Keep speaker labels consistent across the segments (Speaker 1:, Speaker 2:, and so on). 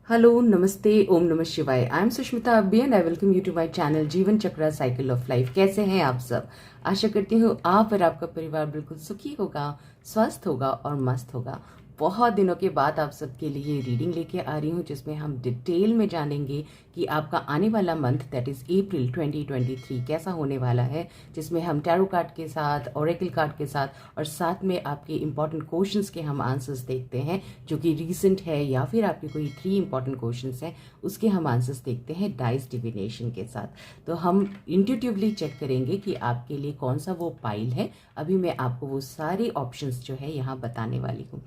Speaker 1: Hello, नमस्ते, ओम नमः शिवाय। I am Sushmita Abbi and I welcome you to my channel Jeevan Chakra cycle of life. कैसे हैं आप सब? आशा करती हूँ आप और आपका परिवार बिल्कुल सुखी होगा, स्वस्थ होगा और मस्त होगा। बहुत दिनों के बाद आप सबके लिए रीडिंग लेके आ रही हूँ जिसमें हम डिटेल में जानेंगे कि आपका आने वाला मंथ दैट इज अप्रैल 2023 कैसा होने वाला है, जिसमें हम टैरो कार्ड के साथ, ओरेकल कार्ड के साथ और साथ में आपके इंपॉर्टेंट क्वेश्चंस के हम आंसर्स देखते हैं जो कि रीसेंट है, या फिर आपके कोई 3 इंपॉर्टेंट क्वेश्चंस हैं उसके हम आंसर्स देखते हैं डाइस डिविनेशन के साथ। तो हम इंट्यूटिवली चेक करेंगे कि आपके लिए कौन सा वो पाइल है। अभी मैं आपको वो सारे ऑप्शंस जो है यहाँ बताने वाली हूँ।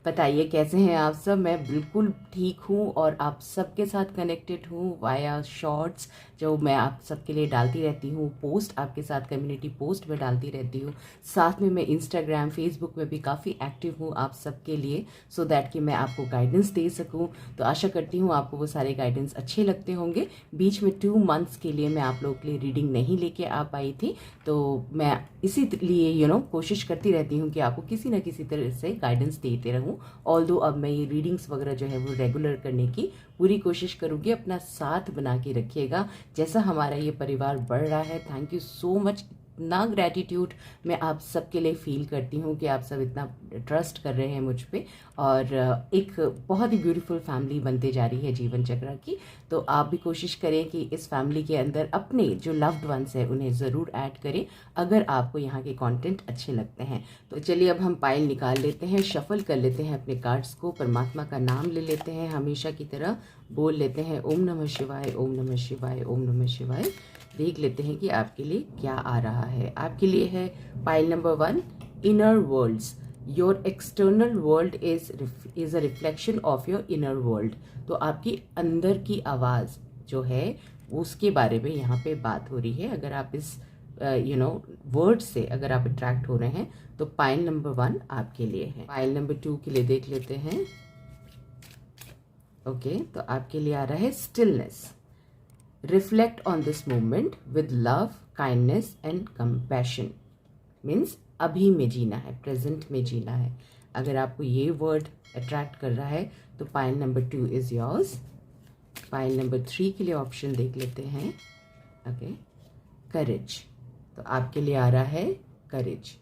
Speaker 1: बताइए कैसे हैं आप सब? मैं बिल्कुल ठीक हूँ और आप सबके साथ कनेक्टेड हूँ वाया शॉर्ट्स जो मैं आप सबके लिए डालती रहती हूँ, पोस्ट आपके साथ कम्युनिटी पोस्ट में डालती रहती हूँ। साथ में मैं इंस्टाग्राम, फेसबुक में भी काफ़ी एक्टिव हूँ आप सबके लिए, सो दैट कि मैं आपको गाइडेंस दे सकूँ। तो आशा करती हूँ आपको वो सारे गाइडेंस अच्छे लगते होंगे। बीच में 2 मंथ्स के लिए मैं आप लोगों के लिए रीडिंग नहीं लेके आ पाई थी, तो मैं इसीलिए कोशिश करती रहती हूँ कि आपको किसी न किसी तरह से गाइडेंस देते रहूँ। ऑल्दो अब मैं ये रीडिंग्स वगैरह जो है वो रेगुलर करने की पूरी कोशिश करूँगी। अपना साथ बना के रखिएगा। जैसा हमारा ये परिवार बढ़ रहा है, थैंक यू सो मच। इतना ग्रैटिट्यूड मैं आप सबके लिए फील करती हूँ कि आप सब इतना ट्रस्ट कर रहे हैं मुझ पे, और एक बहुत ही ब्यूटीफुल फैमिली बनते जा रही है जीवन चक्रा की। तो आप भी कोशिश करें कि इस फैमिली के अंदर अपने जो लव्ड वंस है उन्हें ज़रूर ऐड करें अगर आपको यहाँ के कंटेंट अच्छे लगते हैं। तो चलिए अब हम पाइल निकाल लेते हैं, शफल कर लेते हैं अपने कार्ड्स को, परमात्मा का नाम ले लेते हैं, हमेशा की तरह बोल लेते हैं ओम नमः शिवाय, ओम नमः शिवाय, ओम नमः शिवाय। देख लेते हैं कि आपके लिए क्या आ रहा है। आपके लिए है pile number 1, inner worlds. Your external world is a reflection of your inner world. तो आपकी अंदर की आवाज़ जो है उसके बारे में यहाँ पे बात हो रही है। अगर आप इस वर्ड से अगर आप अट्रैक्ट हो रहे हैं तो पाइल नंबर 1 आपके लिए है। पाइल नंबर 2 के लिए देख लेते हैं। ओके, तो आपके लिए आ रहा है stillness. Reflect on this moment with love, kindness and compassion. Means अभी में जीना है, प्रेजेंट में जीना है। अगर आपको ये वर्ड अट्रैक्ट कर रहा है तो pile number 2 is yours. Pile number 3 के लिए ऑप्शन देख लेते हैं। Okay, courage. तो आपके लिए आ रहा है courage.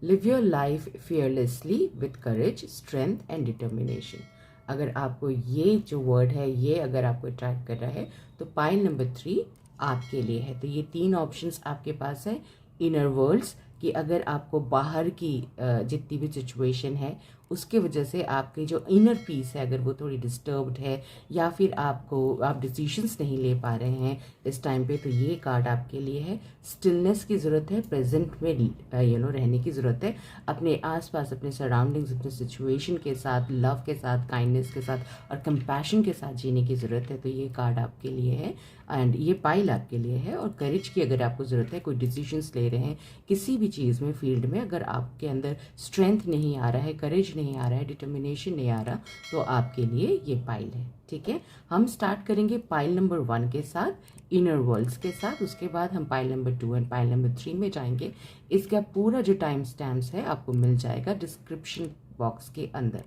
Speaker 1: Live your life fearlessly with courage, strength and determination. अगर आपको ये जो वर्ड है ये अगर आपको अट्रैक्ट कर रहा है तो पाइल नंबर 3 आपके लिए है। तो ये 3 ऑप्शंस आपके पास है। इनर वर्ल्ड्स कि अगर आपको बाहर की जितनी भी सिचुएशन है उसके वजह से आपकी जो इनर पीस है अगर वो थोड़ी डिस्टर्ब्ड है, या फिर आप डिसीजंस नहीं ले पा रहे हैं इस टाइम पे, तो ये कार्ड आपके लिए है। स्टिलनेस की ज़रूरत है, प्रेजेंट में रहने की ज़रूरत है, अपने आसपास, अपने सराउंडिंग्स, अपने सिचुएशन के साथ, लव के साथ, काइंडनेस के साथ और कंपैशन के साथ जीने की ज़रूरत है। तो ये कार्ड आपके लिए है एंड ये पाइल आपके लिए है। और करेज की अगर आपको ज़रूरत है, कोई डिसीजंस ले रहे हैं किसी भी चीज़ में, फील्ड में, अगर आपके अंदर स्ट्रेंथ नहीं आ रहा है, करेज नहीं आ रहा है, डिटर्मिनेशन नहीं आ रहा, तो आपके लिए ये पाइल है। ठीक है, हम स्टार्ट करेंगे पाइल नंबर 1 के साथ, इनर वर्ल्ड्स के साथ। उसके बाद हम pile number 2 and pile number 3 में जाएंगे। इसका पूरा जो टाइम स्टैम्प्स है आपको मिल जाएगा डिस्क्रिप्शन बॉक्स के अंदर,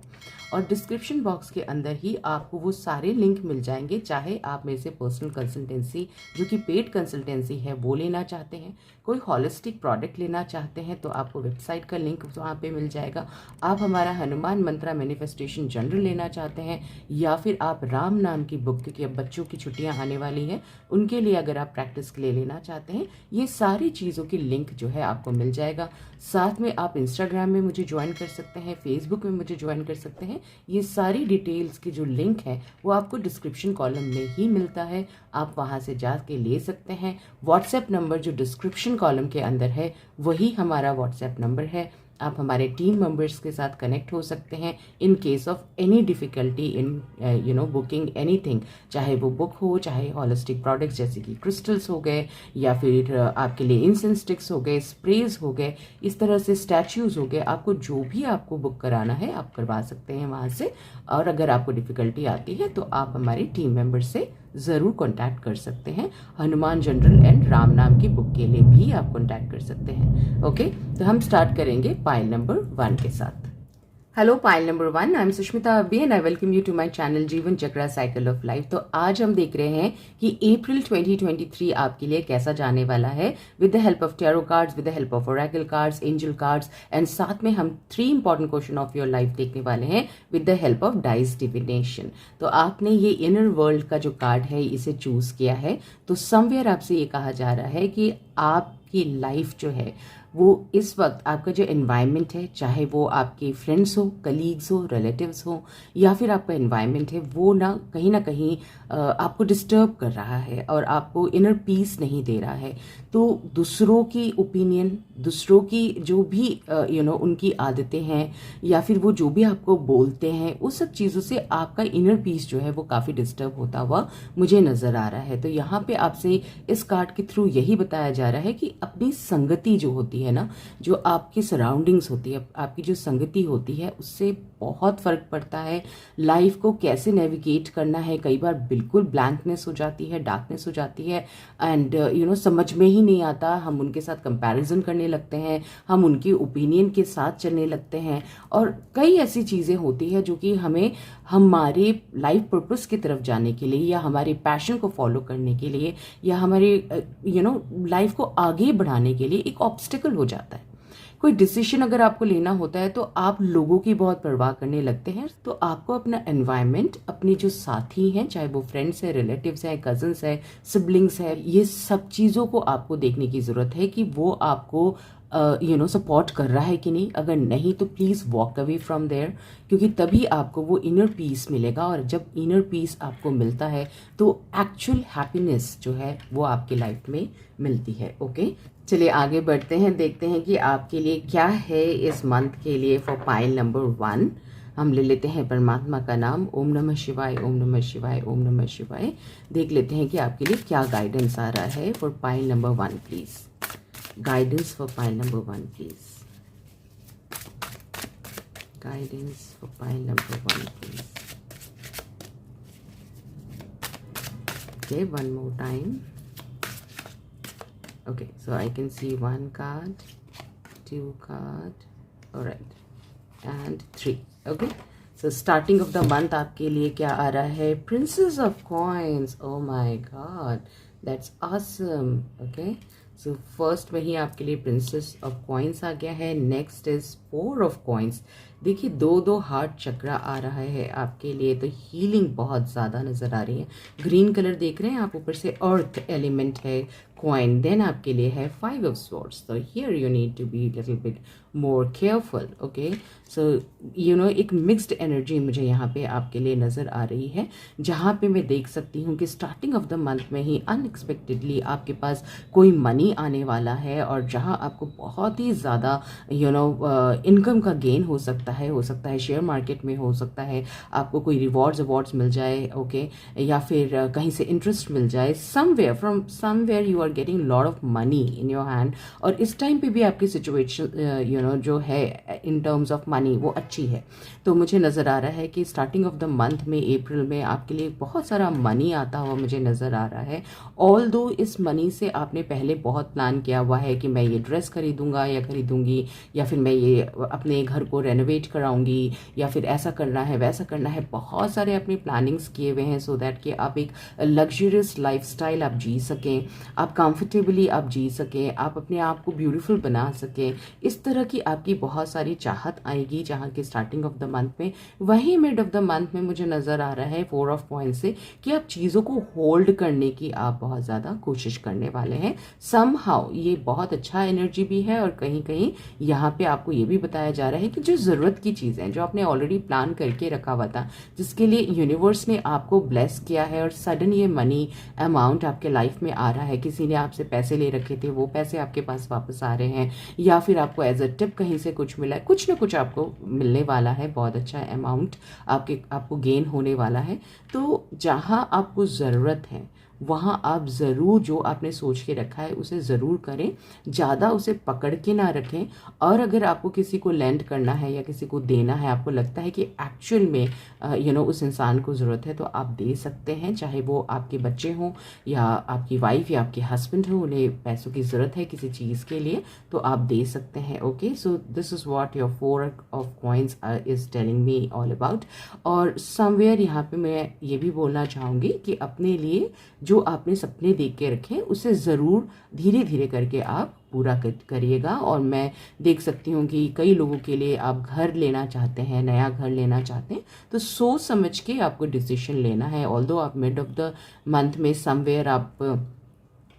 Speaker 1: और डिस्क्रिप्शन बॉक्स के अंदर ही आपको वो सारे लिंक मिल जाएंगे। चाहे आप मेरे से पर्सनल कंसल्टेंसी जो कि पेड कंसल्टेंसी है वो लेना चाहते हैं, कोई हॉलिस्टिक प्रोडक्ट लेना चाहते हैं तो आपको वेबसाइट का लिंक वहाँ पे मिल जाएगा। आप हमारा हनुमान मंत्रा मैनिफेस्टेशन जनरल लेना चाहते हैं, या फिर आप राम नाम की बुक, क्योंकि अब बच्चों की छुट्टियाँ आने वाली हैं उनके लिए अगर आप प्रैक्टिस के लिए लेना चाहते हैं, ये सारी चीज़ों की लिंक जो है आपको मिल जाएगा। साथ में आप इंस्टाग्राम में मुझे ज्वाइन कर सकते हैं, फेसबुक में मुझे ज्वाइन कर सकते हैं। ये सारी डिटेल्स की जो लिंक है वो आपको डिस्क्रिप्शन कॉलम में ही मिलता है, आप वहाँ से जाके ले सकते हैं। व्हाट्सएप नंबर जो डिस्क्रिप्शन कॉलम के अंदर है वही हमारा व्हाट्सएप नंबर है। आप हमारे टीम मेंबर्स के साथ कनेक्ट हो सकते हैं in case of any difficulty in booking anything, चाहे वो बुक हो, चाहे हॉलिस्टिक प्रोडक्ट्स जैसे कि क्रिस्टल्स हो गए, या फिर आपके लिए इंसेंस स्टिक्स हो गए, स्प्रेज हो गए, इस तरह से स्टैच्यूज़ हो गए। आपको जो भी आपको बुक कराना है आप करवा सकते हैं वहाँ से। और अगर आपको डिफ़िकल्टी आती है तो आप हमारे टीम मेंबर से ज़रूर कांटेक्ट कर सकते हैं। हनुमान जनरल एंड राम नाम की बुक के लिए भी आप कांटेक्ट कर सकते हैं। ओके, तो हम स्टार्ट करेंगे पाइल नंबर 1 के साथ। Hello pile number 1, I am Sushmita Abbi and I welcome you to my channel Jeevan Chakra cycle of life. तो आज हम देख रहे हैं कि अप्रैल 2023 आपके लिए कैसा जाने वाला है with the help of tarot cards, with the help of Oracle cards, angel cards and साथ में हम 3 important question of your life देखने वाले हैं with the help of dice divination. तो आपने ये इनर वर्ल्ड का जो कार्ड है इसे चूज किया है, तो समवेयर आपसे ये कहा जा रहा है कि आपकी लाइफ जो है वो इस वक्त आपका जो एनवायरनमेंट है, चाहे वो आपके फ्रेंड्स हो, कलीग्स हो, रिलेटिव्स हो या फिर आपका एनवायरनमेंट है, वो ना कहीं आपको डिस्टर्ब कर रहा है और आपको इनर पीस नहीं दे रहा है। तो दूसरों की ओपिनियन, दूसरों की जो भी उनकी आदतें हैं या फिर वो जो भी आपको बोलते हैं, उस सब चीज़ों से आपका इनर पीस जो है वो काफ़ी डिस्टर्ब होता हुआ मुझे नज़र आ रहा है। तो यहाँ पे आपसे इस कार्ड के थ्रू यही बताया जा रहा है कि अपनी संगति जो होती है ना, जो आपकी सराउंडिंग्स होती है, आपकी जो संगति होती है, उससे बहुत फर्क पड़ता है। लाइफ को कैसे नेविगेट करना है, कई बार बिल्कुल ब्लैंकनेस हो जाती है, डार्कनेस हो जाती है एंड समझ में ही नहीं आता। हम उनके साथ कंपैरिजन करने लगते हैं, हम उनकी ओपिनियन के साथ चलने लगते हैं और कई ऐसी चीज़ें होती है जो कि हमें हमारे लाइफ पर्पस की तरफ जाने के लिए या हमारे पैशन को फॉलो करने के लिए या हमारे लाइफ को आगे बढ़ाने के लिए एक ऑब्स्टिकल हो जाता है। कोई डिसीजन अगर आपको लेना होता है तो आप लोगों की बहुत परवाह करने लगते हैं। तो आपको अपना एनवायरनमेंट, अपने जो साथी हैं, चाहे वो फ्रेंड्स है, रिलेटिव्स है, कजन्स है, सिबलिंग्स है, ये सब चीज़ों को आपको देखने की ज़रूरत है कि वो आपको सपोर्ट कर रहा है कि नहीं। अगर नहीं तो please walk away from there, क्योंकि तभी आपको वो इनर पीस मिलेगा और जब इनर पीस आपको मिलता है तो एक्चुअल हैप्पीनेस जो है वो आपकी लाइफ में मिलती है। ओके, चलिए आगे बढ़ते हैं, देखते हैं कि आपके लिए क्या है इस मंथ के लिए फॉर पाइल नंबर 1। हम ले लेते हैं परमात्मा का नाम, ओम नमः शिवाय, ओम नमः शिवाय, ओम नमः शिवाय। देख लेते हैं कि आपके लिए क्या गाइडेंस आ रहा है for pile number 1 please. Guidance for pile number 1 please. Guidance for pile number 1 please. Okay, one more time. Okay, so I can see 1 card, 2 card, alright, and 3. Okay, so starting of the month आपके लिए क्या आ रहा है? Princess of Coins. Oh my God, that's awesome. Okay, so first में ही आपके लिए princess of coins आ गया है। Next is 4 of coins. देखिए 2 हार्ट चक्रा आ रहा है आपके लिए, तो हीलिंग बहुत ज़्यादा नज़र आ रही है। ग्रीन कलर देख रहे हैं आप, ऊपर से अर्थ एलिमेंट है कॉइन। देन आपके लिए है 5 ऑफ स्वॉर्ड्स। तो here you need to be little bit more careful. Okay, so एक मिक्स्ड एनर्जी मुझे यहाँ पे आपके लिए नज़र आ रही है, जहाँ पे मैं देख सकती हूँ कि स्टार्टिंग ऑफ द मंथ में ही अनएक्सपेक्टेडली आपके पास कोई मनी आने वाला है और जहाँ आपको बहुत ही ज़्यादा इनकम का गेन हो सकता है शेयर मार्केट में, हो सकता है आपको कोई रिवॉर्ड्स अवार्ड्स मिल जाए। ओके, या फिर कहीं से इंटरेस्ट मिल जाए, somewhere you are getting lot of money in your hand. और इस टाइम पे भी आपकी सिचुएशन जो है इन टर्म्स ऑफ मनी वो अच्छी है। तो मुझे नज़र आ रहा है कि स्टार्टिंग ऑफ द मंथ में अप्रैल में आपके लिए बहुत सारा मनी आता हुआ मुझे नज़र आ रहा है। ऑल दो इस मनी से आपने पहले बहुत प्लान किया हुआ है कि मैं ये ड्रेस खरीदूंगा या खरीदूंगी, या फिर मैं ये अपने घर को रेनोवेट कराऊंगी, या फिर ऐसा करना है वैसा करना है। बहुत सारे अपने प्लानिंग्स किए हुए हैं सो दैट कि आप एक लग्जरियस लाइफस्टाइल आप जी सकें, आप कंफर्टेबली आप जी सकें, आप अपने आप को ब्यूटीफुल बना सकें। इस तरह की आपकी बहुत सारी चाहत आएगी जहाँ की स्टार्टिंग ऑफ द मंथ में। वहीं मिड ऑफ द मंथ में मुझे नज़र आ रहा है 4 ऑफ कॉइन्स से कि आप चीज़ों को होल्ड करने की आप बहुत ज़्यादा कोशिश करने वाले हैं। समहाउ ये बहुत अच्छा एनर्जी भी है और कहीं कहीं यहाँ पे आपको ये भी बताया जा रहा है कि जो ज़रूरत की चीज़ें जो आपने ऑलरेडी प्लान करके रखा हुआ था, जिसके लिए यूनिवर्स ने आपको ब्लेस किया है और सडन ये मनी अमाउंट आपके लाइफ में आ रहा है। किसी ने आपसे पैसे ले रखे थे, वो पैसे आपके पास वापस आ रहे हैं, या फिर आपको एज अ टिप कहीं से कुछ मिला है, कुछ ना कुछ आपको मिलने वाला है। बहुत अच्छा अमाउंट आपको गेन होने वाला है। तो जहाँ आपको ज़रूरत है वहाँ आप ज़रूर जो आपने सोच के रखा है उसे ज़रूर करें, ज़्यादा उसे पकड़ के ना रखें। और अगर आपको किसी को लेंड करना है या किसी को देना है, आपको लगता है कि एक्चुअल में उस इंसान को ज़रूरत है, तो आप दे सकते हैं। चाहे वो आपके बच्चे हों या आपकी वाइफ या आपके हस्बैंड हो, उन्हें पैसों की ज़रूरत है किसी चीज़ के लिए, तो आप दे सकते हैं। Okay, so this is what your 4 of coins is telling me all about. और समवेयर यहाँ पे मैं ये भी बोलना चाहूँगी कि अपने लिए जो आपने सपने देख के रखे उसे ज़रूर धीरे धीरे करके आप पूरा करिएगा। और मैं देख सकती हूँ कि कई लोगों के लिए आप घर लेना चाहते हैं, नया घर लेना चाहते हैं, तो सोच समझ के आपको डिसीजन लेना है। ऑल्दो आप मिड ऑफ द मंथ में समवेयर आप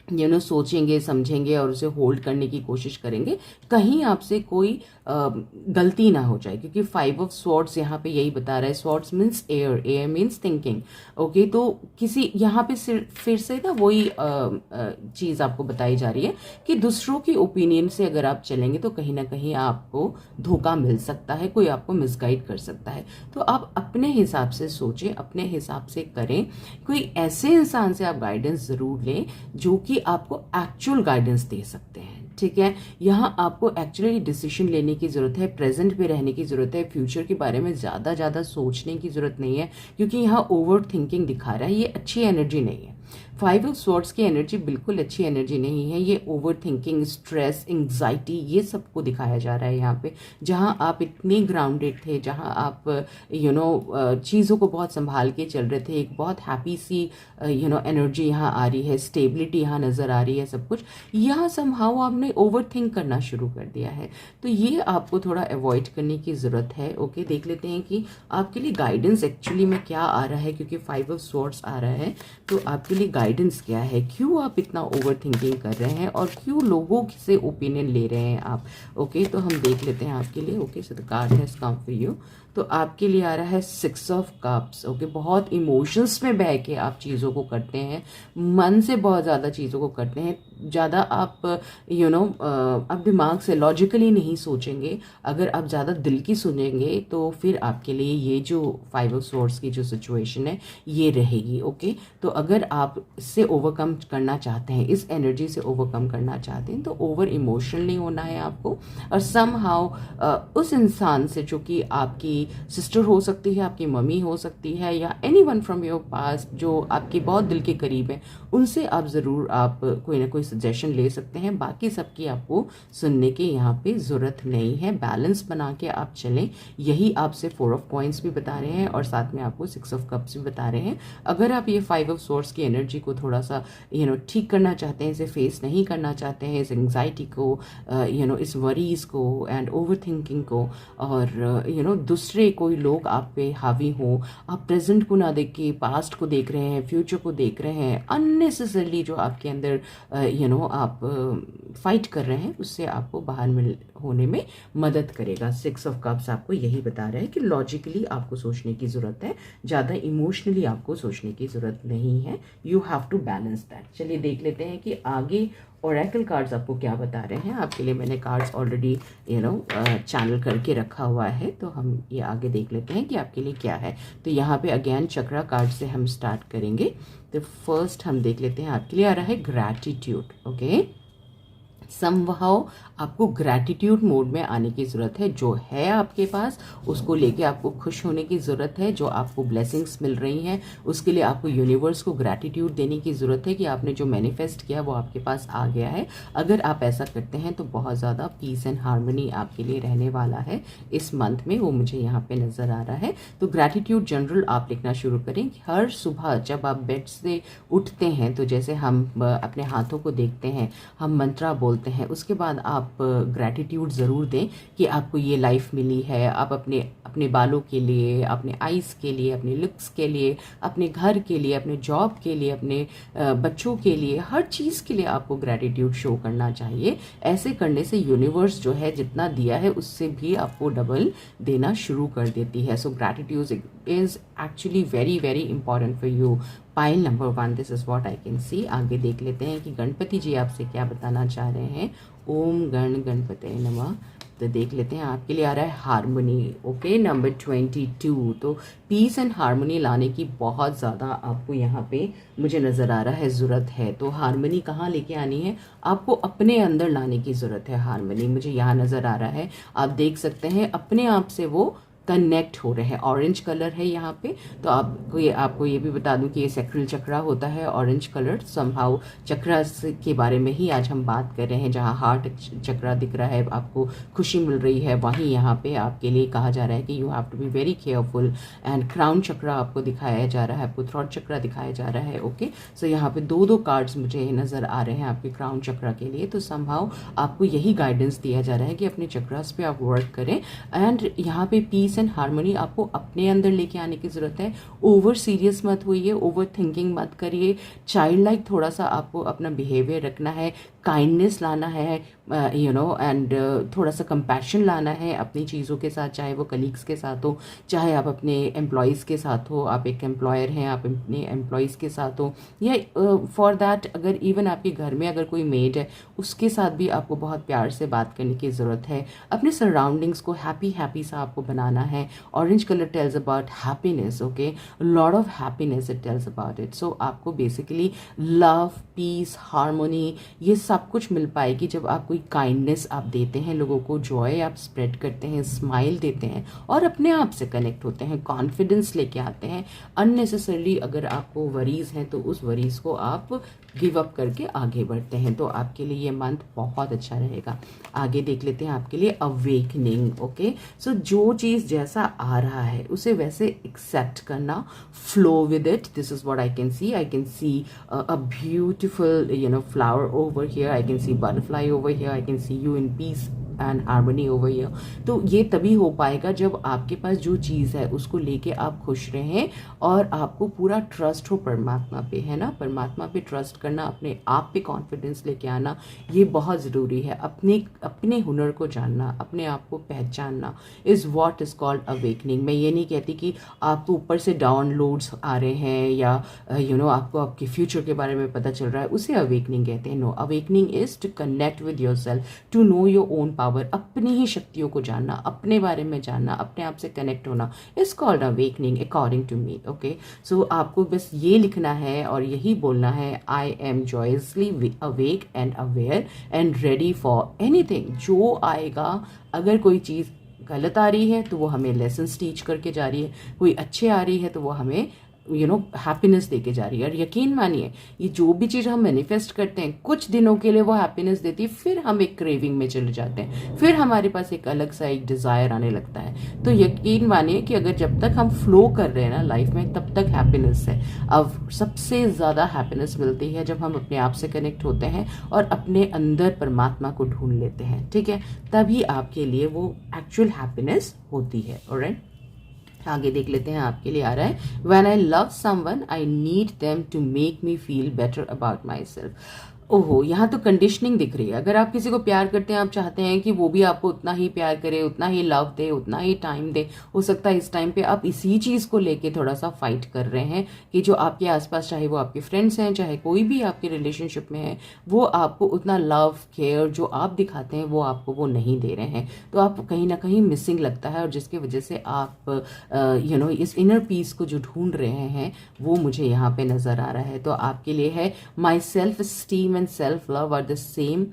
Speaker 1: सोचेंगे समझेंगे और उसे होल्ड करने की कोशिश करेंगे, कहीं आपसे कोई गलती ना हो जाए, क्योंकि 5 ऑफ स्वॉर्ड्स यहाँ पे यही बता रहा है। Swords means air, air means thinking. Okay, तो किसी यहाँ पे फिर से ना वही चीज़ आपको बताई जा रही है कि दूसरों की ओपिनियन से अगर आप चलेंगे तो कहीं ना कहीं आपको धोखा मिल सकता है, कोई आपको मिसगाइड कर सकता है। तो आप अपने हिसाब से सोचें, अपने हिसाब से करें। कोई ऐसे इंसान से आप गाइडेंस ज़रूर लें जो कि आपको एक्चुअल गाइडेंस दे सकते हैं। ठीक है, यहाँ आपको एक्चुअली डिसीजन लेने की ज़रूरत है, प्रेजेंट पे रहने की ज़रूरत है, फ्यूचर के बारे में ज़्यादा सोचने की ज़रूरत नहीं है, क्योंकि यहाँ ओवर थिंकिंग दिखा रहा है। ये अच्छी एनर्जी नहीं है। 5 ऑफ स्वॉर्ड्स की एनर्जी बिल्कुल अच्छी एनर्जी नहीं है। ये ओवर थिंकिंग, स्ट्रेस, एंग्जाइटी, ये सबको दिखाया जा रहा है यहाँ पे। जहाँ आप इतने ग्राउंडेड थे, जहाँ आप चीज़ों को बहुत संभाल के चल रहे थे, एक बहुत हैप्पी सी एनर्जी यहाँ आ रही है, स्टेबिलिटी यहाँ नज़र आ रही है, सब कुछ, यहाँ समहाउ आपने ओवर थिंक करना शुरू कर दिया है। तो ये आपको थोड़ा अवॉइड करने की ज़रूरत है। ओके, देख लेते हैं कि आपके लिए गाइडेंस एक्चुअली में क्या आ रहा है, क्योंकि 5 ऑफ स्वॉर्ड्स आ रहा है, तो आपके लिए गाइडेंस क्या है, क्यों आप इतना ओवर थिंकिंग कर रहे हैं और क्यों लोगों से ओपिनियन ले रहे हैं आप। ओके, तो हम देख लेते हैं आपके लिए। Okay, so the card has come for you. तो आपके लिए आ रहा है 6 ऑफ कप्स। ओके, बहुत इमोशंस में बह के आप चीज़ों को करते हैं, मन से बहुत ज़्यादा चीज़ों को करते हैं, ज़्यादा आप आप दिमाग से लॉजिकली नहीं सोचेंगे। अगर आप ज़्यादा दिल की सुनेंगे तो फिर आपके लिए ये जो 5 ऑफ स्वॉर्ड्स की जो सिचुएशन है ये रहेगी। ओके, तो अगर आप इससे ओवरकम करना चाहते हैं, इस एनर्जी से ओवरकम करना चाहते हैं, तो ओवर इमोशनल नहीं होना है आपको। और समहाउ उस इंसान से, जो कि आपकी सिस्टर हो सकती है, आपकी मम्मी हो सकती है, या एनीवन फ्रॉम योर पास जो आपके बहुत दिल के करीब है, उनसे आप ज़रूर आप कोई ना कोई सजेशन ले सकते हैं। बाकी सबकी आपको सुनने की यहाँ पे ज़रूरत नहीं है। बैलेंस बना के आप चलें, यही आपसे 4 ऑफ कॉइंस भी बता रहे हैं और साथ में आपको 6 ऑफ कप्स भी बता रहे हैं। अगर आप ये 5 ऑफ स्वॉर्ड्स की एनर्जी को थोड़ा सा ठीक करना चाहते हैं, इसे फेस नहीं करना चाहते हैं, इस एंग्जाइटी को, इस वरीज़ को एंड ओवर थिंकिंग को, और दूसरे कोई लोग आप पे हावी हो, आप प्रेजेंट को ना देख के पास्ट को देख रहे हैं, फ्यूचर को देख रहे हैं, अननेसेसरली जो आपके अंदर आप फाइट कर रहे हैं, उससे आपको बाहर होने में मदद करेगा। 6 ऑफ कप्स आपको यही बता रहा है कि लॉजिकली आपको सोचने की ज़रूरत है, ज़्यादा इमोशनली आपको सोचने की ज़रूरत नहीं है। You have to balance that. चलिए देख लेते हैं कि आगे ओरेकल कार्ड्स आपको क्या बता रहे हैं। आपके लिए मैंने कार्ड्स ऑलरेडी चैनल करके रखा हुआ है, तो हम ये आगे देख लेते हैं कि आपके लिए क्या है। तो यहाँ पे अगेन चक्रा कार्ड से हम स्टार्ट करेंगे। तो फर्स्ट हम देख लेते हैं, आपके लिए आ रहा है ग्रैटिट्यूड। ओके, समहाउ आपको ग्रैटिट्यूड मोड में आने की ज़रूरत है। जो है आपके पास उसको लेके आपको खुश होने की ज़रूरत है। जो आपको ब्लेसिंग्स मिल रही हैं उसके लिए आपको यूनिवर्स को ग्रैटिट्यूड देने की ज़रूरत है कि आपने जो मैनिफेस्ट किया वो आपके पास आ गया है। अगर आप ऐसा करते हैं तो बहुत ज़्यादा पीस एंड हार्मनी आपके लिए रहने वाला है इस मंथ में, वो मुझे यहाँ पे नज़र आ रहा है। तो ग्रैटिट्यूड जनरल आप लिखना शुरू करें। हर सुबह जब आप बेड से उठते हैं तो जैसे हम अपने हाथों को देखते हैं, हम मंत्रा बोलते हैं, उसके बाद आप ग्रैटिट्यूड ज़रूर दें कि आपको ये लाइफ मिली है। आप अपने बालों के लिए, अपने आइज़ के लिए, अपने लिप्स के लिए, अपने घर के लिए, अपने जॉब के लिए, अपने बच्चों के लिए, हर चीज़ के लिए आपको ग्रैटिट्यूड शो करना चाहिए। ऐसे करने से यूनिवर्स जो है जितना दिया है उससे भी आपको डबल देना शुरू कर देती है। So gratitude is actually very very important for you. Pile number 1, this is what I can see. आगे देख लेते हैं कि गणपति जी आपसे क्या बताना चाह रहे हैं। ओम गण गणपते नमः। तो देख लेते हैं आपके लिए आ रहा है हारमोनी। Okay, number 22। तो पीस एंड हारमोनी लाने की बहुत ज़्यादा आपको यहाँ पे मुझे नज़र आ रहा है ज़रूरत है। तो हारमोनी कहाँ लेके आनी है, आपको अपने अंदर लाने की ज़रूरत है। हारमोनी मुझे यहाँ नज़र आ रहा है, आप देख सकते हैं अपने आप से वो कनेक्ट हो रहे हैं। ऑरेंज कलर है यहाँ पे, तो आपको ये भी बता दूं कि ये सैक्रल चक्रा होता है ऑरेंज कलर। समहाउ चक्रा के बारे में ही आज हम बात कर रहे हैं। जहाँ हार्ट चक्रा दिख रहा है, आपको खुशी मिल रही है, वहीं यहाँ पे आपके लिए कहा जा रहा है कि you have to be very careful. And crown chakra आपको दिखाया जा रहा है, आपको थ्रॉट चक्रा दिखाया जा रहा है। ओके, सो यहाँ पे दो कार्ड्स मुझे नज़र आ रहे हैं आपके क्राउन चक्रा के लिए। तो समहाउ आपको यही गाइडेंस दिया जा रहा है कि अपने चक्रास पे आप वर्क करें। एंड यहाँ पे पीस एंड हार्मनी आपको अपने अंदर लेके आने की जरूरत है। ओवर सीरियस मत होइए, ओवर थिंकिंग मत करिए, चाइल्ड लाइक थोड़ा सा आपको अपना बिहेवियर रखना है, काइंडनेस लाना है, एंड थोड़ा सा कंपैशन लाना है अपनी चीज़ों के साथ, चाहे वो कलीग्स के साथ हो, चाहे आप अपने एम्प्लॉयज़ के साथ हो, आप एक एम्प्लॉयर हैं, आप अपने एम्प्लॉयज़ के साथ हो, या फॉर दैट अगर इवन आपके घर में अगर कोई मेड है उसके साथ भी आपको बहुत प्यार से बात करने की ज़रूरत है। अपने सराउंडिंग्स को हैप्पी सा आपको बनाना है। Orange colour tells about happiness, okay, lot of happiness it tells about it. So आपको बेसिकली लव, पीस, हार्मोनी ये सब कुछ मिल पाएगी जब आप कोई काइंडनेस आप देते हैं लोगों को, जॉय आप स्प्रेड करते हैं, स्माइल देते हैं और अपने आप से कनेक्ट होते हैं, कॉन्फिडेंस लेके आते हैं। अननेसेसरली अगर आपको वरीज हैं तो उस वरीज को आप गिव अप करके आगे बढ़ते हैं। तो आपके लिए ये मंथ बहुत अच्छा रहेगा। आगे देख लेते हैं आपके लिए अवेकनिंग। ओके, सो जो चीज़ जैसा आ रहा है उसे वैसे एक्सेप्ट करना, flow with it. This is what I can see. I can see a beautiful flower over here, I can see butterfly over here, I can see you in peace and harmony over here. तो ये तभी हो पाएगा जब आपके पास जो चीज़ है उसको लेके आप खुश रहें और आपको पूरा ट्रस्ट हो परमात्मा पे, है ना। परमात्मा पे ट्रस्ट करना, अपने आप पे कॉन्फिडेंस लेके आना, ये बहुत ज़रूरी है। अपने हुनर को जानना, अपने आप को पहचानना is what is called awakening. मैं ये नहीं कहती कि आपको ऊपर से डाउनलोड्स आ रहे हैं या आपको आपके फ्यूचर के बारे में पता चल रहा है, उसे अवेकनिंग कहते हैं। No, awakening is to connect with yourself, to know your own power. अपनी ही शक्तियों को जानना, अपने बारे में जानना, अपने आप से कनेक्ट होना is called awakening according to me. Okay, so आपको बस ये लिखना है और यही बोलना है, I am joyously awake and aware and ready for anything. जो आएगा, अगर कोई चीज़ गलत आ रही है तो वो हमें लेसन्स टीच करके जा रही है, कोई अच्छे आ रही है तो वो हमें हैप्पीनेस देके जा रही है। और यकीन मानिए, ये जो भी चीज़ हम मैनिफेस्ट करते हैं कुछ दिनों के लिए वो हैप्पीनेस देती है, फिर हम एक क्रेविंग में चले जाते हैं, फिर हमारे पास एक अलग सा एक डिज़ायर आने लगता है। तो यकीन मानिए कि अगर जब तक हम फ्लो कर रहे हैं ना लाइफ में, तब तक हैप्पीनेस है। अब सबसे ज़्यादा हैप्पीनेस मिलती है जब हम अपने आप से कनेक्ट होते हैं और अपने अंदर परमात्मा को ढूंढ लेते हैं, ठीक है, तभी आपके लिए वो एक्चुअल हैप्पीनेस होती है। ऑलराइट, आगे देख लेते हैं आपके लिए आ रहा है, when I love someone I need them to make me feel better about myself. ओहो, यहाँ तो कंडीशनिंग दिख रही है। अगर आप किसी को प्यार करते हैं, आप चाहते हैं कि वो भी आपको उतना ही प्यार करे, उतना ही लव दे, उतना ही टाइम दे। हो सकता है इस टाइम पे आप इसी चीज़ को लेके थोड़ा सा फाइट कर रहे हैं कि जो आपके आसपास, चाहे वो आपके फ्रेंड्स हैं, चाहे कोई भी आपके रिलेशनशिप में है, वो आपको उतना लव केयर जो आप दिखाते हैं वो आपको वो नहीं दे रहे हैं। तो आप कहीं ना कहीं मिसिंग लगता है और जिसकी वजह से आप इस इनर पीस को जो ढूंढ रहे हैं वो मुझे यहाँ पे नज़र आ रहा है। तो आपके लिए है, my self esteem and self-love are the same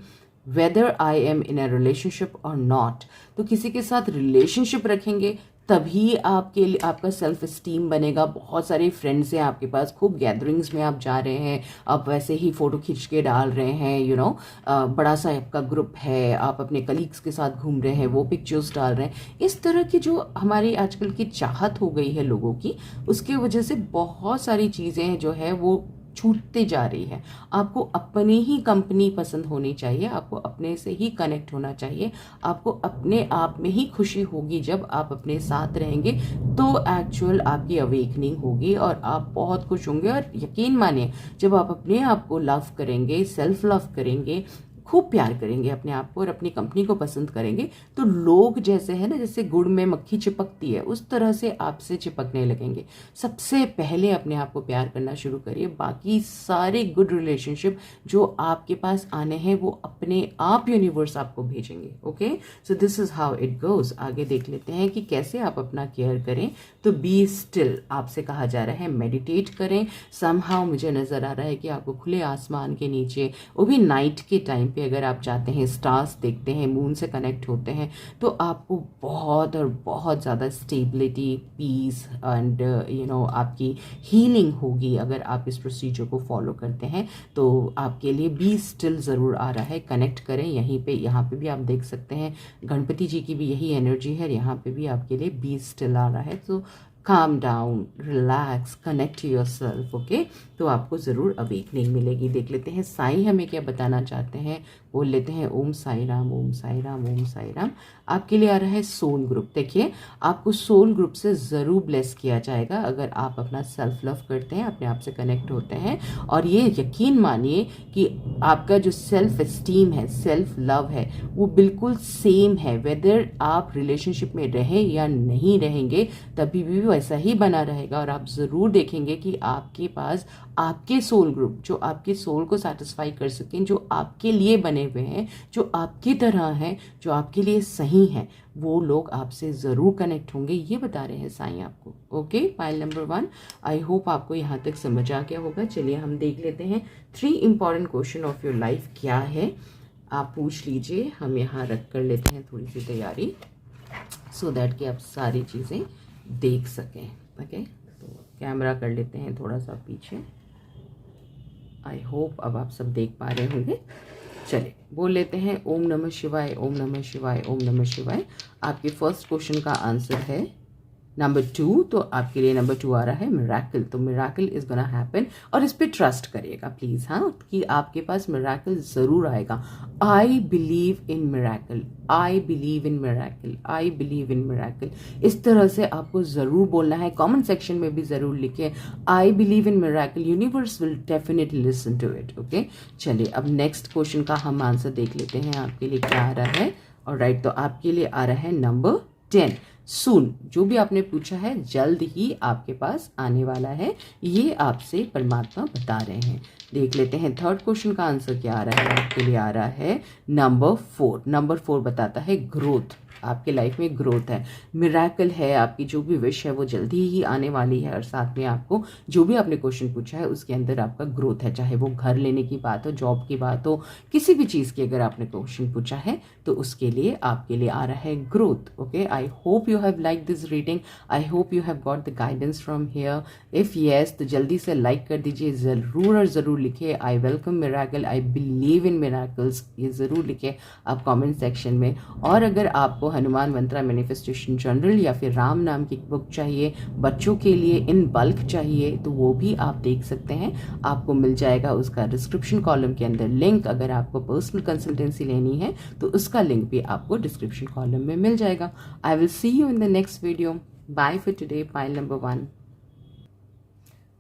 Speaker 1: whether I am in a relationship or not। तो किसी के साथ रिलेशनशिप रखेंगे तभी आपके लिए आपका सेल्फ स्टीम बनेगा। बहुत सारे फ्रेंड्स हैं आपके पास, खूब गैदरिंग्स में आप जा रहे हैं, आप वैसे ही फ़ोटो खींच के डाल रहे हैं, बड़ा सा आपका ग्रुप है, आप अपने कलीग्स के साथ घूम रहे हैं, वो पिक्चर्स डाल रहे हैं। इस तरह की जो हमारी आजकल की चाहत हो गई है लोगों की, उसकी वजह से बहुत सारी चीज़ें जो है वो छूटते जा रही है। आपको अपनी ही कंपनी पसंद होनी चाहिए, आपको अपने से ही कनेक्ट होना चाहिए, आपको अपने आप में ही खुशी होगी जब आप अपने साथ रहेंगे, तो एक्चुअल आपकी अवेकनिंग होगी और आप बहुत खुश होंगे। और यकीन मानिए, जब आप अपने आप को लव करेंगे, सेल्फ लव करेंगे, खूब प्यार करेंगे अपने आप को और अपनी कंपनी को पसंद करेंगे, तो लोग जैसे है ना, जैसे गुड़ में मक्खी चिपकती है, उस तरह से आपसे चिपकने लगेंगे। सबसे पहले अपने आप को प्यार करना शुरू करिए, बाकी सारे गुड रिलेशनशिप जो आपके पास आने हैं वो अपने आप यूनिवर्स आपको भेजेंगे। Okay, so this is how it goes. आगे देख लेते हैं कि कैसे आप अपना केयर करें। तो बी स्टिल आपसे कहा जा रहा है, मेडिटेट करें। समहाउ मुझे नजर आ रहा है कि आपको खुले आसमान के नीचे, वो भी नाइट के टाइम पे अगर आप जाते हैं, स्टार्स देखते हैं, मून से कनेक्ट होते हैं, तो आपको बहुत और बहुत ज़्यादा स्टेबिलिटी, पीस एंड आपकी हीलिंग होगी। अगर आप इस प्रोसीजर को फॉलो करते हैं तो आपके लिए बी स्टिल ज़रूर आ रहा है। कनेक्ट करें यहीं पे, यहाँ पे भी आप देख सकते हैं गणपति जी की भी यही एनर्जी है, यहाँ पे भी आपके लिए बी स्टिल आ रहा है। तो calm down, relax, connect to yourself. Okay, तो आपको ज़रूर अवेकनिंग मिलेगी। देख लेते हैं साईं हमें क्या बताना चाहते हैं। बोल लेते हैं ओम साई राम, ओम साई राम, ओम साई राम। आपके लिए आ रहा है सोल ग्रुप। देखिए, आपको सोल ग्रुप से ज़रूर ब्लेस किया जाएगा अगर आप अपना सेल्फ लव करते हैं, अपने आप से कनेक्ट होते हैं। और ये यकीन मानिए कि आपका जो सेल्फ एस्टीम है, सेल्फ लव है, वो बिल्कुल सेम है। वेदर आप रिलेशनशिप में रहें या नहीं रहेंगे, तभी भी वैसा ही बना रहेगा। और आप ज़रूर देखेंगे कि आपके पास आपके सोल ग्रुप जो आपके सोल को सेटिस्फाई कर सकें, जो आपके लिए बने हुए हैं, जो आपकी तरह हैं, जो आपके लिए सही हैं, वो लोग आपसे ज़रूर कनेक्ट होंगे, ये बता रहे हैं साईं आपको। Okay, pile number 1। I hope आपको यहाँ तक समझ आ गया होगा। चलिए हम देख लेते हैं 3 important question of your life क्या है, आप पूछ लीजिए। हम यहाँ रख कर लेते हैं थोड़ी सी तैयारी, सो दैट कि आप सारी चीज़ें देख सकें। ओके, तो कैमरा कर लेते हैं थोड़ा सा पीछे। आई होप अब आप सब देख पा रहे होंगे। चलिए बोल लेते हैं ओम नमः शिवाय, ओम नमः शिवाय, ओम नमः शिवाय। आपके फर्स्ट क्वेश्चन का आंसर है नंबर 2। तो आपके लिए नंबर 2 आ रहा है मिराकल। तो मिराकल इज गोना हैपन, और इस पे ट्रस्ट करिएगा प्लीज, हाँ, कि आपके पास मिराकल जरूर आएगा। आई believe in miracle, I believe in miracle, I believe in miracle. इस तरह से आपको जरूर बोलना है। कमेंट सेक्शन में भी जरूर लिखिए I believe in miracle, universe will definitely listen to it. Okay, चलिए अब नेक्स्ट क्वेश्चन का हम आंसर देख लेते हैं आपके लिए क्या आ रहा है। और राइट, तो आपके लिए आ रहा है नंबर 10। सून, जो भी आपने पूछा है जल्द ही आपके पास आने वाला है, ये आपसे परमात्मा बता रहे हैं। देख लेते हैं थर्ड क्वेश्चन का आंसर क्या आ रहा है। आपके लिए आ रहा है नंबर 4। नंबर 4 बताता है ग्रोथ। आपके लाइफ में ग्रोथ है, मिराकल है, आपकी जो भी विश है वो जल्दी ही आने वाली है। और साथ में आपको जो भी आपने क्वेश्चन पूछा है उसके अंदर आपका ग्रोथ है, चाहे वो घर लेने की बात हो, जॉब की बात हो, किसी भी चीज़ की अगर आपने क्वेश्चन पूछा है तो उसके लिए आपके लिए आ रहा है growth. Okay, I hope you have like this reading, I hope you have got the guidance from here. If yes, तो जल्दी से लाइक कर दीजिए ज़रूर, और ज़रूर लिखिए I welcome miracle, I believe in miracles, ये ज़रूर लिखिए आप कमेंट सेक्शन में। और अगर आपको हनुमान मंत्रा मैनिफेस्टेशन जर्नल या फिर राम नाम की बुक चाहिए, बच्चों के लिए इन बल्क चाहिए, तो वो भी आप देख सकते हैं, आपको मिल जाएगा उसका डिस्क्रिप्शन कॉलम के अंदर लिंक। अगर आपको पर्सनल कंसल्टेंसी लेनी है तो उसका लिंक भी आपको डिस्क्रिप्शन कॉलम में मिल जाएगा। I will see you in the next video. Bye for today, pile number 1।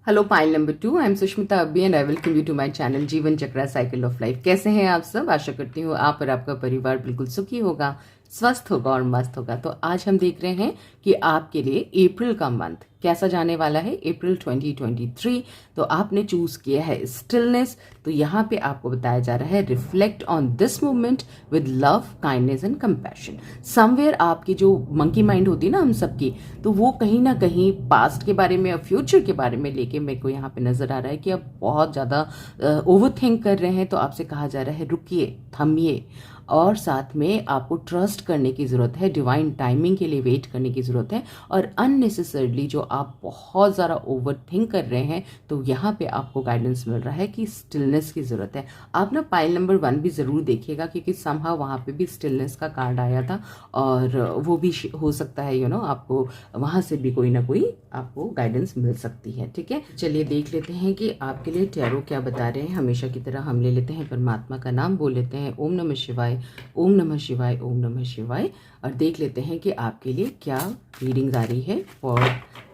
Speaker 1: Hello pile number 2, I am Sushmita Abbi and I welcome you to my channel Jeevan Chakra cycle of life. कैसे हैं आप सब? आशा करती हूँ आप और आपका परिवार बिल्कुल सुखी होगा, स्वस्थ होगा और मस्त होगा। तो आज हम देख रहे हैं कि आपके लिए अप्रैल का मंथ कैसा जाने वाला है, अप्रैल 2023। तो आपने चूज किया है स्टिलनेस। तो यहाँ पे आपको बताया जा रहा है reflect on this moment with love, kindness and compassion. Somewhere आपकी जो मंकी माइंड होती है ना हम सबकी, तो वो कहीं ना कहीं पास्ट के बारे में और फ्यूचर के बारे में लेके मेरे को यहाँ पे नजर आ रहा है कि आप बहुत ज़्यादा ओवर थिंक कर रहे हैं। तो आपसे कहा जा रहा है रुकिए, थमिए, और साथ में आपको ट्रस्ट करने की ज़रूरत है, डिवाइन टाइमिंग के लिए वेट करने की ज़रूरत है। और अननेसेसरली जो आप बहुत ज़्यादा ओवर थिंक कर रहे हैं, तो यहाँ पे आपको गाइडेंस मिल रहा है कि स्टिलनेस की ज़रूरत है। आप ना पाइल नंबर 1 भी ज़रूर देखिएगा, क्योंकि समहाउ वहाँ पे भी स्टिलनेस का कार्ड आया था, और वो भी हो सकता है आपको वहाँ से भी कोई ना कोई आपको गाइडेंस मिल सकती है। ठीक है, चलिए देख लेते हैं कि आपके लिए टैरो क्या बता रहे हैं। हमेशा की तरह हम ले लेते हैं परमात्मा का नाम, बोल लेते हैं ओम नमः शिवाय, ओम नमः शिवाय, ओम नमः शिवाय, और देख लेते हैं कि आपके लिए क्या रीडिंग आ रही है for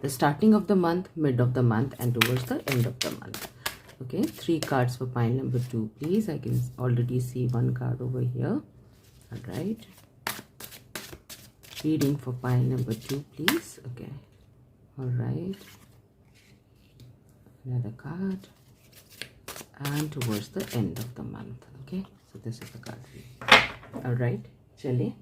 Speaker 1: the starting of the month, mid of the month and towards the end of the month. Okay, 3 cards for pile number 2, please. I can already see 1 card over here. All right. Reading for pile number 2, please. Okay. All right. Another card. And towards the end of the month. Okay. So this is the card reading. All right. चलिए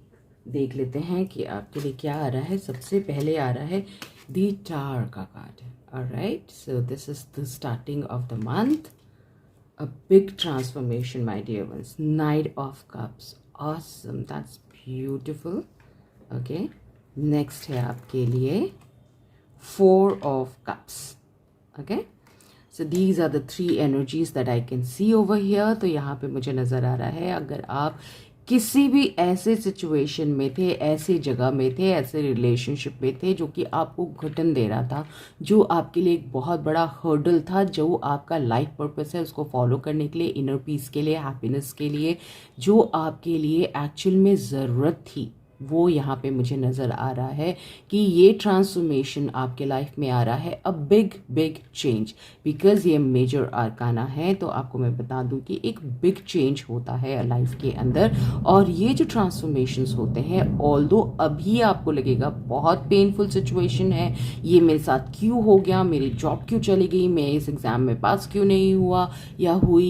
Speaker 1: देख लेते हैं कि आपके लिए क्या आ रहा है. सबसे पहले आ रहा है दी टावर का card. All right. So this is the starting of the month. A big transformation, my dear ones. Knight of Cups. Awesome. That's beautiful. Okay. Next है आपके लिए 4 of Cups. Okay. So these are the 3 energies that I can see over here. तो यहाँ पे मुझे नज़र आ रहा है अगर आप किसी भी ऐसे सिचुएशन में थे, ऐसे जगह में थे, ऐसे रिलेशनशिप में थे जो कि आपको घुटन दे रहा था, जो आपके लिए एक बहुत बड़ा हर्डल था, जो आपका लाइफ पर्पस है उसको फॉलो करने के लिए, इनर पीस के लिए, हैप्पीनेस के लिए, जो आपके लिए एक्चुअल में ज़रूरत थी, वो यहाँ पे मुझे नज़र आ रहा है कि ये ट्रांसफॉर्मेशन आपके लाइफ में आ रहा है. A big big change, because ये मेजर आर्काना है. तो आपको मैं बता दूं कि एक बिग चेंज होता है लाइफ के अंदर. और ये जो ट्रांसफॉर्मेशंस होते हैं, ऑल्दो अभी आपको लगेगा बहुत पेनफुल सिचुएशन है, ये मेरे साथ क्यों हो गया, मेरी जॉब क्यों चली गई, मैं इस एग्ज़ाम में पास क्यों नहीं हुआ या हुई,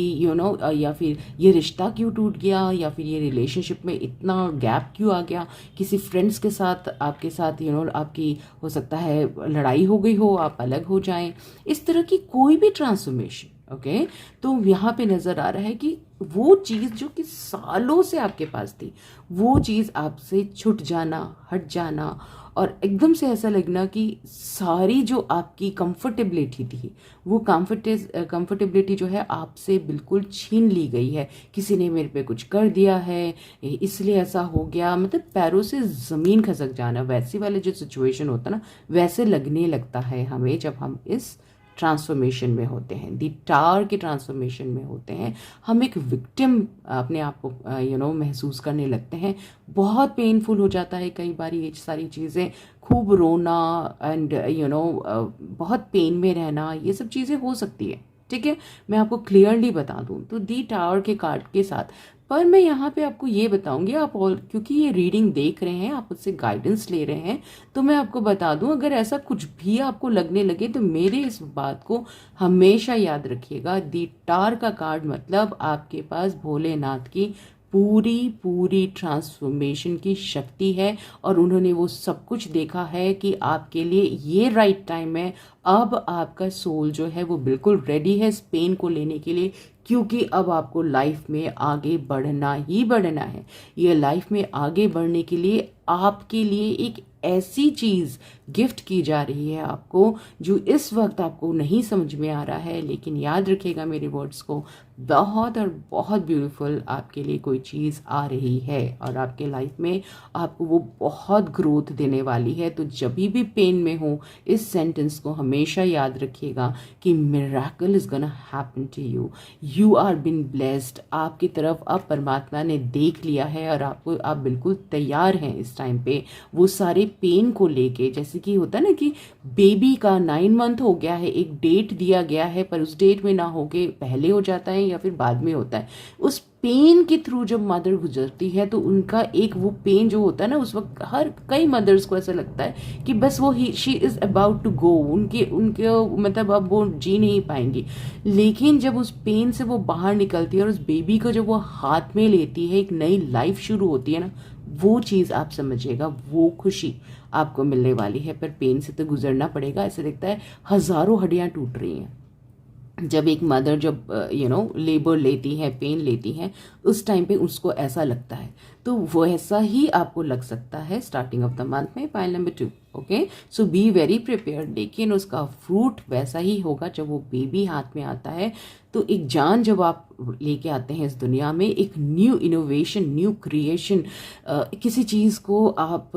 Speaker 1: या फिर ये रिश्ता क्यों टूट गया, या फिर ये रिलेशनशिप में इतना गैप क्यों आ गया, किसी फ्रेंड्स के साथ आपके साथ आपकी हो सकता है लड़ाई हो गई हो, आप अलग हो जाएं, इस तरह की कोई भी ट्रांसफॉर्मेशन. ओके. तो यहाँ पे नज़र आ रहा है कि वो चीज़ जो कि सालों से आपके पास थी, वो चीज़ आपसे छूट जाना, हट जाना, और एकदम से ऐसा लगना कि सारी जो आपकी कंफर्टेबिलिटी थी, वो कंफर्टेबिलिटी जो है आपसे बिल्कुल छीन ली गई है. किसी ने मेरे पे कुछ कर दिया है, इसलिए ऐसा हो गया, मतलब पैरों से ज़मीन खसक जाना, वैसे वाले जो सिचुएशन होता ना, वैसे लगने लगता है हमें जब हम इस ट्रांसफॉर्मेशन में होते हैं, दी टावर के ट्रांसफॉर्मेशन में होते हैं. हम एक विक्टिम अपने आप को महसूस करने लगते हैं. बहुत पेनफुल हो जाता है कई बार ये सारी चीज़ें, खूब रोना एंड बहुत पेन में रहना, ये सब चीज़ें हो सकती है. ठीक है, मैं आपको क्लियरली बता दूं तो दी टावर के कार्ड के साथ. पर मैं यहाँ पे आपको ये बताऊंगी, आप और क्योंकि ये रीडिंग देख रहे हैं, आप उससे गाइडेंस ले रहे हैं, तो मैं आपको बता दूं अगर ऐसा कुछ भी आपको लगने लगे तो मेरे इस बात को हमेशा याद रखिएगा. दी टावर का कार्ड मतलब आपके पास भोलेनाथ की पूरी ट्रांसफॉर्मेशन की शक्ति है, और उन्होंने वो सब कुछ देखा है कि आपके लिए ये राइट टाइम है. अब आपका सोल जो है वो बिल्कुल रेडी है इस पेन को लेने के लिए, क्योंकि अब आपको लाइफ में आगे बढ़ना ही बढ़ना है. ये लाइफ में आगे बढ़ने के लिए आपके लिए एक ऐसी चीज़ गिफ्ट की जा रही है आपको, जो इस वक्त आपको नहीं समझ में आ रहा है, लेकिन याद रखिएगा मेरे वर्ड्स को, बहुत और बहुत ब्यूटीफुल आपके लिए कोई चीज़ आ रही है, और आपके लाइफ में आपको वो बहुत ग्रोथ देने वाली है. तो जब भी पेन में हो, इस सेंटेंस को हमेशा याद रखिएगा कि miracle is gonna happen to you. You are been blessed. आपकी तरफ अब परमात्मा ने देख लिया है, और आप बिल्कुल तैयार हैं इस टाइम पे वो सारे पेन को लेके. जैसे कि होता है ना कि बेबी का 9 मंथ हो गया है, एक डेट दिया गया है, पर उस डेट में ना होके पहले हो जाता है या फिर बाद में होता है. उस पेन के थ्रू जब मदर गुजरती है तो उनका एक वो पेन जो होता है ना, उस वक्त हर कई मदर्स को ऐसा लगता है कि बस वो she is about to go, उनके मतलब अब वो जी नहीं पाएंगी. लेकिन जब उस पेन से वो बाहर निकलती है और उस बेबी को जब वो हाथ में लेती है, एक नई लाइफ शुरू होती है ना, वो चीज़ आप समझिएगा, वो खुशी आपको मिलने वाली है. पर पेन से तो गुजरना पड़ेगा. ऐसे लगता है हज़ारों हड्डियाँ टूट रही हैं. जब एक मदर जब लेबर लेती है, पेन लेती हैं, उस टाइम पे उसको ऐसा लगता है. तो वो ऐसा ही आपको लग सकता है स्टार्टिंग ऑफ द मंथ में, pile number 2. Okay, so be very prepared. लेकिन उसका फ्रूट वैसा ही होगा जब वो बेबी हाथ में आता है. तो एक जान जब आप लेके आते हैं इस दुनिया में, एक न्यू इनोवेशन, न्यू क्रिएशन, किसी चीज़ को आप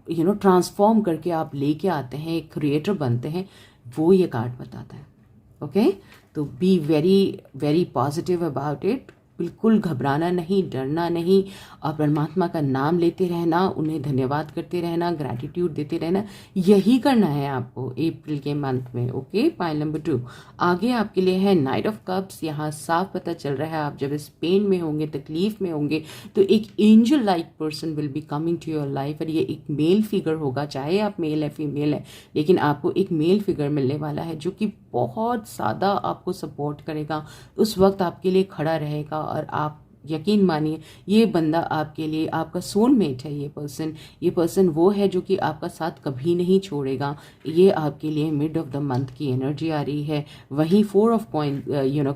Speaker 1: ट्रांसफॉर्म करके आप लेके आते हैं, एक क्रिएटर बनते हैं, वो ये कार्ड बताता है. ओके, तो be very very positive about it. बिल्कुल घबराना नहीं, डरना नहीं, और परमात्मा का नाम लेते रहना, उन्हें धन्यवाद करते रहना, ग्रैटिट्यूड देते रहना, यही करना है आपको अप्रैल के मंथ में। ओके, पॉइंट नंबर 2 आगे आपके लिए है नाइट ऑफ कप्स। यहाँ साफ पता चल रहा है आप जब इस पेन में होंगे, तकलीफ में होंगे, तो एक angel like person will be coming to your life, और ये एक मेल फिगर होगा, चाहे आप मेल है फीमेल है, लेकिन आपको एक मेल फिगर मिलने वाला है जो कि बहुत ज़्यादा आपको सपोर्ट करेगा, उस वक्त आपके लिए खड़ा रहेगा। और आप यकीन मानिए, ये बंदा आपके लिए आपका सोलमेट है। ये पर्सन वो है जो कि आपका साथ कभी नहीं छोड़ेगा। ये आपके लिए मिड ऑफ द मंथ की एनर्जी आ रही है। वहीं 4 ऑफ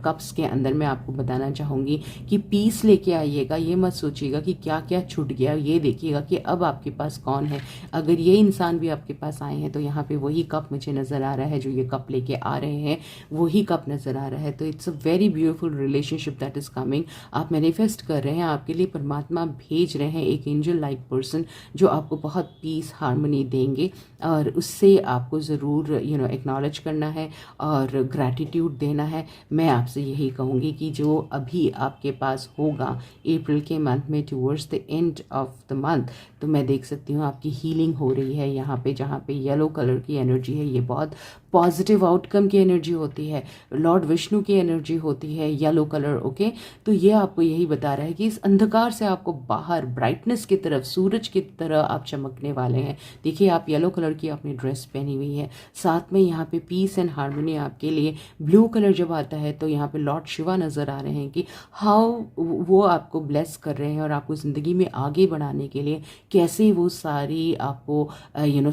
Speaker 1: कप्स के अंदर मैं आपको बताना चाहूँगी कि पीस लेके आइएगा। ये मत सोचिएगा कि क्या क्या छूट गया, ये देखिएगा कि अब आपके पास कौन है। अगर ये इंसान भी आपके पास आए हैं तो यहाँ पे वही कप मुझे नज़र आ रहा है, जो ये कप लेके आ रहे हैं वही कप नज़र आ रहा है। तो it's a very beautiful relationship that is coming. आप मैनिफेस्ट कर रहे हैं, आपके लिए परमात्मा भेज रहे हैं एक एंजल लाइक पर्सन जो आपको बहुत पीस हार्मनी देंगे, और उससे आपको ज़रूर एक्नॉलेज करना है और ग्रैटिट्यूड देना है। मैं आपसे यही कहूँगी कि जो अभी आपके पास होगा अप्रैल के मंथ में towards the end of the month, तो मैं देख सकती हूँ आपकी हीलिंग हो रही है। यहाँ पे जहाँ पे येलो कलर की एनर्जी है, ये बहुत पॉजिटिव आउटकम की एनर्जी होती है, लॉर्ड विष्णु की एनर्जी होती है येलो कलर। ओके, तो ये आपको यही बता रहा है कि इस अंधकार से आपको बाहर ब्राइटनेस की तरफ, सूरज की तरह आप चमकने वाले हैं। देखिए, आप येलो कलर की अपनी ड्रेस पहनी हुई है, साथ में यहाँ पे पीस एंड हार्मनी आपके लिए। ब्लू कलर जब आता है तो यहाँ पे लॉर्ड शिवा नज़र आ रहे हैं कि हाउ वो आपको ब्लेस कर रहे हैं और आपको ज़िंदगी में आगे बढ़ाने के लिए कैसे वो सारी आपको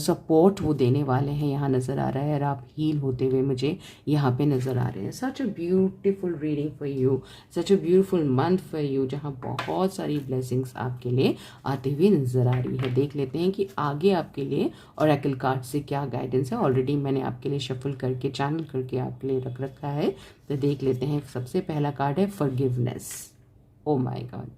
Speaker 1: सपोर्ट वो देने वाले हैं, यहाँ नज़र आ रहा है। और आप हील होते हुए मुझे यहाँ पे नज़र आ रहे हैं। Such a beautiful reading for you, such a beautiful month for you, जहाँ बहुत सारी ब्लेसिंग्स आपके लिए आते हुए नज़र आ रही है। देख लेते हैं कि आगे आपके लिए ऑरेकल कार्ड से क्या गाइडेंस है। ऑलरेडी मैंने आपके लिए शफल करके, चैनल करके आपके लिए रख रखा है, तो देख लेते हैं। सबसे पहला कार्ड है forgiveness. Oh my God,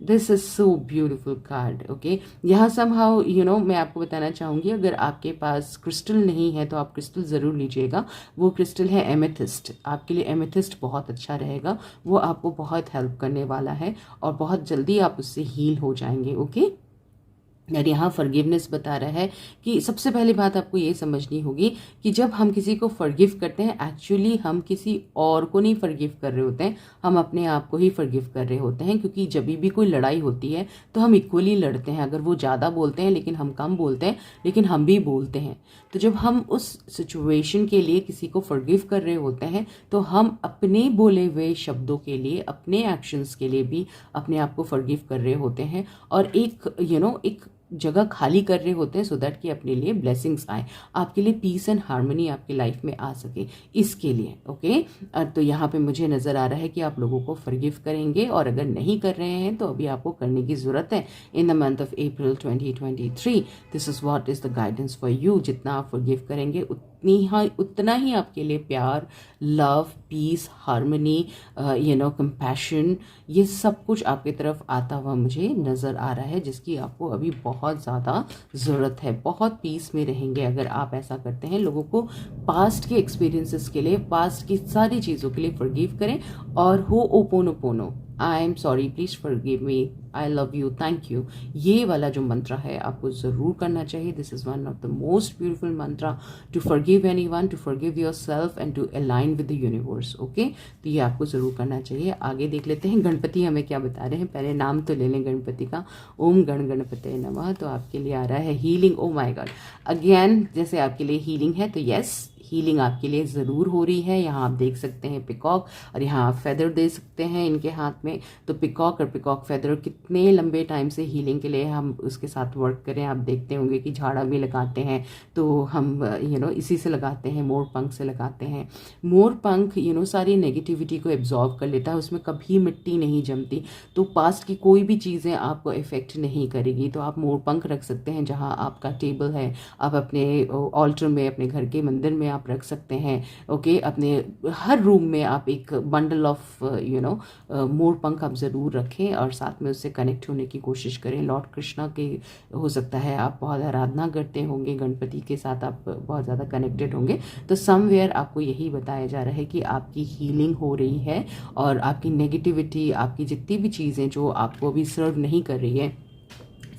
Speaker 1: this is so beautiful card. Okay, यहाँ समहाउ मैं आपको बताना चाहूँगी, अगर आपके पास क्रिस्टल नहीं है तो आप क्रिस्टल ज़रूर लीजिएगा। वो क्रिस्टल है एमेथिस्ट। आपके लिए एमेथिस्ट बहुत अच्छा रहेगा, वो आपको बहुत हेल्प करने वाला है और बहुत जल्दी आप उससे हील हो जाएंगे। ओके, और यहाँ फॉरगिवनेस बता रहा है कि सबसे पहली बात आपको ये समझनी होगी कि जब हम किसी को फॉरगिव करते हैं, एक्चुअली हम किसी और को नहीं फॉरगिव कर रहे होते हैं, हम अपने आप को ही फॉरगिव कर रहे होते हैं। क्योंकि जब भी कोई लड़ाई होती है तो हम इक्वली लड़ते हैं। अगर वो ज़्यादा बोलते हैं लेकिन हम कम बोलते हैं, लेकिन हम भी बोलते हैं। तो जब हम उस सिचुएशन के लिए किसी को फॉरगिव कर रहे होते हैं तो हम अपने बोले हुए शब्दों के लिए, अपने एक्शंस के लिए भी अपने आप को फॉरगिव कर रहे होते हैं, और एक एक जगह खाली कर रहे होते हैं सो दैट कि अपने लिए ब्लेसिंग्स आए, आपके लिए पीस एंड हार्मनी आपकी लाइफ में आ सके, इसके लिए। ओके, तो यहाँ पे मुझे नज़र आ रहा है कि आप लोगों को फॉरगिव करेंगे, और अगर नहीं कर रहे हैं तो अभी आपको करने की ज़रूरत है। In the month of April 2023 this is what is the guidance for you. जितना आप फॉरगिव करेंगे उतना ही आपके लिए प्यार, लव, पीस, हार्मनी, कंपैशन, ये सब कुछ आपकी तरफ आता हुआ मुझे नज़र आ रहा है, जिसकी आपको अभी बहुत ज़्यादा ज़रूरत है। बहुत पीस में रहेंगे अगर आप ऐसा करते हैं। लोगों को पास्ट के एक्सपीरियंसेस के लिए, पास्ट की सारी चीज़ों के लिए फॉरगिव करें, और हो ho'oponopono, I am sorry, please forgive me, I love you, thank you, ये वाला जो मंत्र है आपको ज़रूर करना चाहिए। This is one of the most beautiful mantra to forgive anyone, to forgive yourself and to align with the universe. Okay, तो ये आपको ज़रूर करना चाहिए। आगे देख लेते हैं गणपति हमें क्या बता रहे हैं। पहले नाम तो ले लें गणपति का, ओम गण गणपते नमः। तो आपके लिए आ रहा है healing. Oh my God, again जैसे आपके लिए हीलिंग है, तो यस, हीलिंग आपके लिए ज़रूर हो रही है। यहाँ आप देख सकते हैं पिकॉक, और यहाँ आप फेदर दे सकते हैं इनके हाथ में। तो पिकॉक और पिकॉक फेदर, कितने लंबे टाइम से हीलिंग के लिए हम उसके साथ वर्क करें। आप देखते होंगे कि झाड़ा भी लगाते हैं तो हम इसी से लगाते हैं, मोर पंख से लगाते हैं। मोर पंख सारी नेगेटिविटी को एब्जॉर्व कर लेता है, उसमें कभी मिट्टी नहीं जमती, तो पास्ट की कोई भी चीज़ें आपको इफ़ेक्ट नहीं करेगी। तो आप मोर पंख रख सकते हैं जहाँ आपका टेबल है, आप अपने ऑल्टर में, अपने घर के मंदिर में आप रख सकते हैं। ओके, अपने हर रूम में आप एक बंडल ऑफ मोर पंख आप ज़रूर रखें और साथ में उससे कनेक्ट होने की कोशिश करें। लॉर्ड कृष्णा के हो सकता है आप बहुत आराधना करते होंगे, गणपति के साथ आप बहुत ज़्यादा कनेक्टेड होंगे, तो समवेयर आपको यही बताया जा रहा है कि आपकी हीलिंग हो रही है और आपकी नेगेटिविटी, आपकी जितनी भी चीज़ें जो आपको अभी सर्व नहीं कर रही है,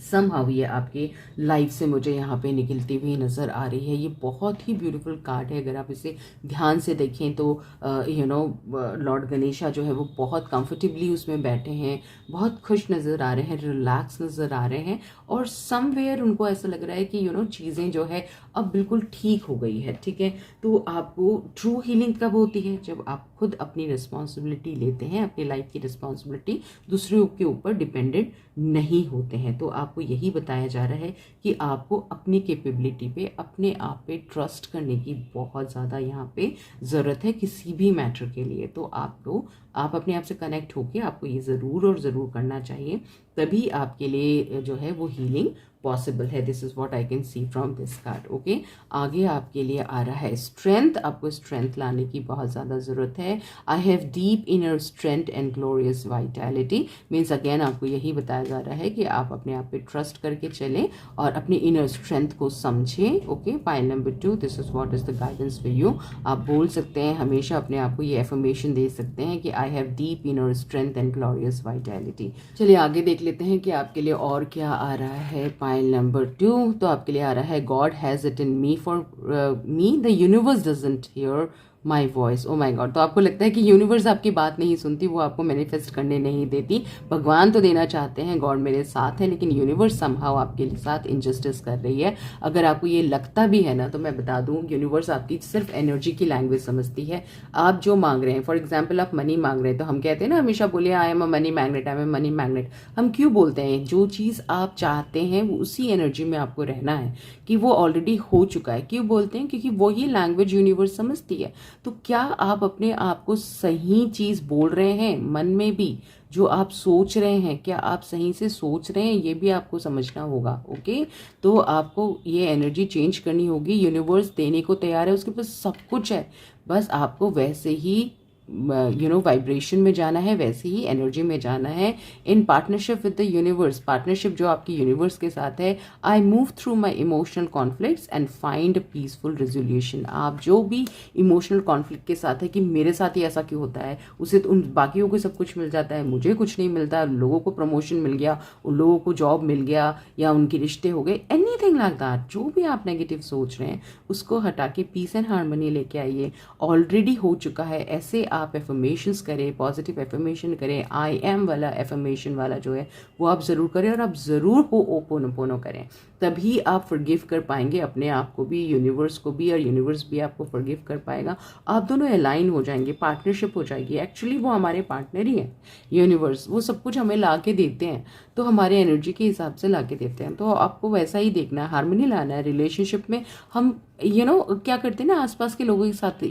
Speaker 1: समहाउ ये आपके लाइफ से मुझे यहाँ पे निकलती हुई नज़र आ रही है। ये बहुत ही ब्यूटीफुल कार्ड है। अगर आप इसे ध्यान से देखें तो लॉर्ड गणेशा जो है वो बहुत कंफर्टेबली उसमें बैठे हैं, बहुत खुश नज़र आ रहे हैं, रिलैक्स नज़र आ रहे हैं और समवेयर उनको ऐसा लग रहा है कि चीज़ें जो है अब बिल्कुल ठीक हो गई है। ठीक है, तो आपको ट्रू हीलिंग कब होती है? जब आप खुद अपनी रिस्पॉन्सिबिलिटी लेते हैं, अपनी लाइफ की रिस्पॉन्सिबिलिटी दूसरों के ऊपर डिपेंडेंट नहीं होते हैं। तो आपको यही बताया जा रहा है कि आपको अपनी कैपेबिलिटी पे, अपने आप पे ट्रस्ट करने की बहुत ज़्यादा यहाँ पे ज़रूरत है किसी भी मैटर के लिए। तो आप अपने आप से कनेक्ट होके आपको ये ज़रूर और ज़रूर करना चाहिए, तभी आपके लिए जो है वो हीलिंग पॉसिबल है। This is what I can see from this card. Okay, आगे आपके लिए आ रहा है स्ट्रेंथ। आपको स्ट्रेंथ लाने की बहुत ज़्यादा ज़रूरत है। I have deep inner strength and glorious vitality. Means again आपको यही बताया जा रहा है कि आप अपने आप पे ट्रस्ट करके चलें और अपनी इनर स्ट्रेंथ को समझें। Okay, pile number 2, this is what is the guidance for you. आप बोल सकते हैं, हमेशा अपने आप को ये एफर्मेशन दे सकते हैं कि I have deep inner strength and glorious vitality. चलिए आगे देख लेते हैं कि आपके लिए और क्या आ रहा है। पाइल नंबर 2 तो आपके लिए आ रहा है God has it in me for me, the universe doesn't hear my voice. Oh my God, तो आपको लगता है कि यूनिवर्स आपकी बात नहीं सुनती, वो आपको मैनिफेस्ट करने नहीं देती। भगवान तो देना चाहते हैं, गॉड मेरे साथ है, लेकिन यूनिवर्स समहाउ आपके साथ इनजस्टिस कर रही है। अगर आपको ये लगता भी है ना, तो मैं बता दूं, यूनिवर्स आपकी सिर्फ एनर्जी की लैंग्वेज समझती है। आप जो मांग रहे हैं, फॉर एग्जाम्पल आप मनी मांग रहे हैं, तो हम कहते हैं ना हमेशा बोलिए I am a money magnet, I am a money magnet. हम क्यों बोलते हैं? जो चीज़ आप चाहते हैं वो उसी एनर्जी में आपको रहना है कि वो ऑलरेडी हो चुका है। क्यों बोलते हैं? क्योंकि वही लैंग्वेज यूनिवर्स समझती है। तो क्या आप अपने आप को सही चीज बोल रहे हैं? मन में भी जो आप सोच रहे हैं, क्या आप सही से सोच रहे हैं? ये भी आपको समझना होगा। ओके, तो आपको ये एनर्जी चेंज करनी होगी। यूनिवर्स देने को तैयार है, उसके पास सब कुछ है, बस आपको वैसे ही वाइब्रेशन में जाना है, वैसे ही एनर्जी में जाना है, in partnership with the universe. Partnership जो आपकी यूनिवर्स के साथ है। I move through my emotional conflicts and find peaceful resolution. आप जो भी इमोशनल कॉन्फ्लिक्ट के साथ है कि मेरे साथ ही ऐसा क्यों होता है, उसे तो उन बाकियों को सब कुछ मिल जाता है, मुझे कुछ नहीं मिलता, लोगों को प्रमोशन मिल गया, उन लोगों को जॉब मिल गया, या उनके रिश्ते हो गए, एनीथिंग लाइक दैट। जो भी आप नेगेटिव सोच रहे हैं उसको हटा के पीस एंड हार्मनी लेके आइए। ऑलरेडी हो चुका है। ऐसे आप एफर्मेशंस करें, पॉजिटिव एफर्मेशन करें, आई एम वाला एफर्मेशन वाला जो है वो आप ज़रूर करें, और आप ज़रूर हो ओपोनोपोनो करें, तभी आप फॉरगिव कर पाएंगे अपने आप को भी, यूनिवर्स को भी, और यूनिवर्स भी आपको फॉरगिव कर पाएगा। आप दोनों अलाइन हो जाएंगे, पार्टनरशिप हो जाएगी। एक्चुअली वो हमारे पार्टनर ही हैं, यूनिवर्स। वो सब कुछ हमें ला के देते हैं, तो हमारे एनर्जी के हिसाब से ला के देते हैं। तो आपको वैसा ही देखना है, हार्मनी लाना है रिलेशनशिप में। हम क्या करते हैं ना, आसपास के लोगों के साथ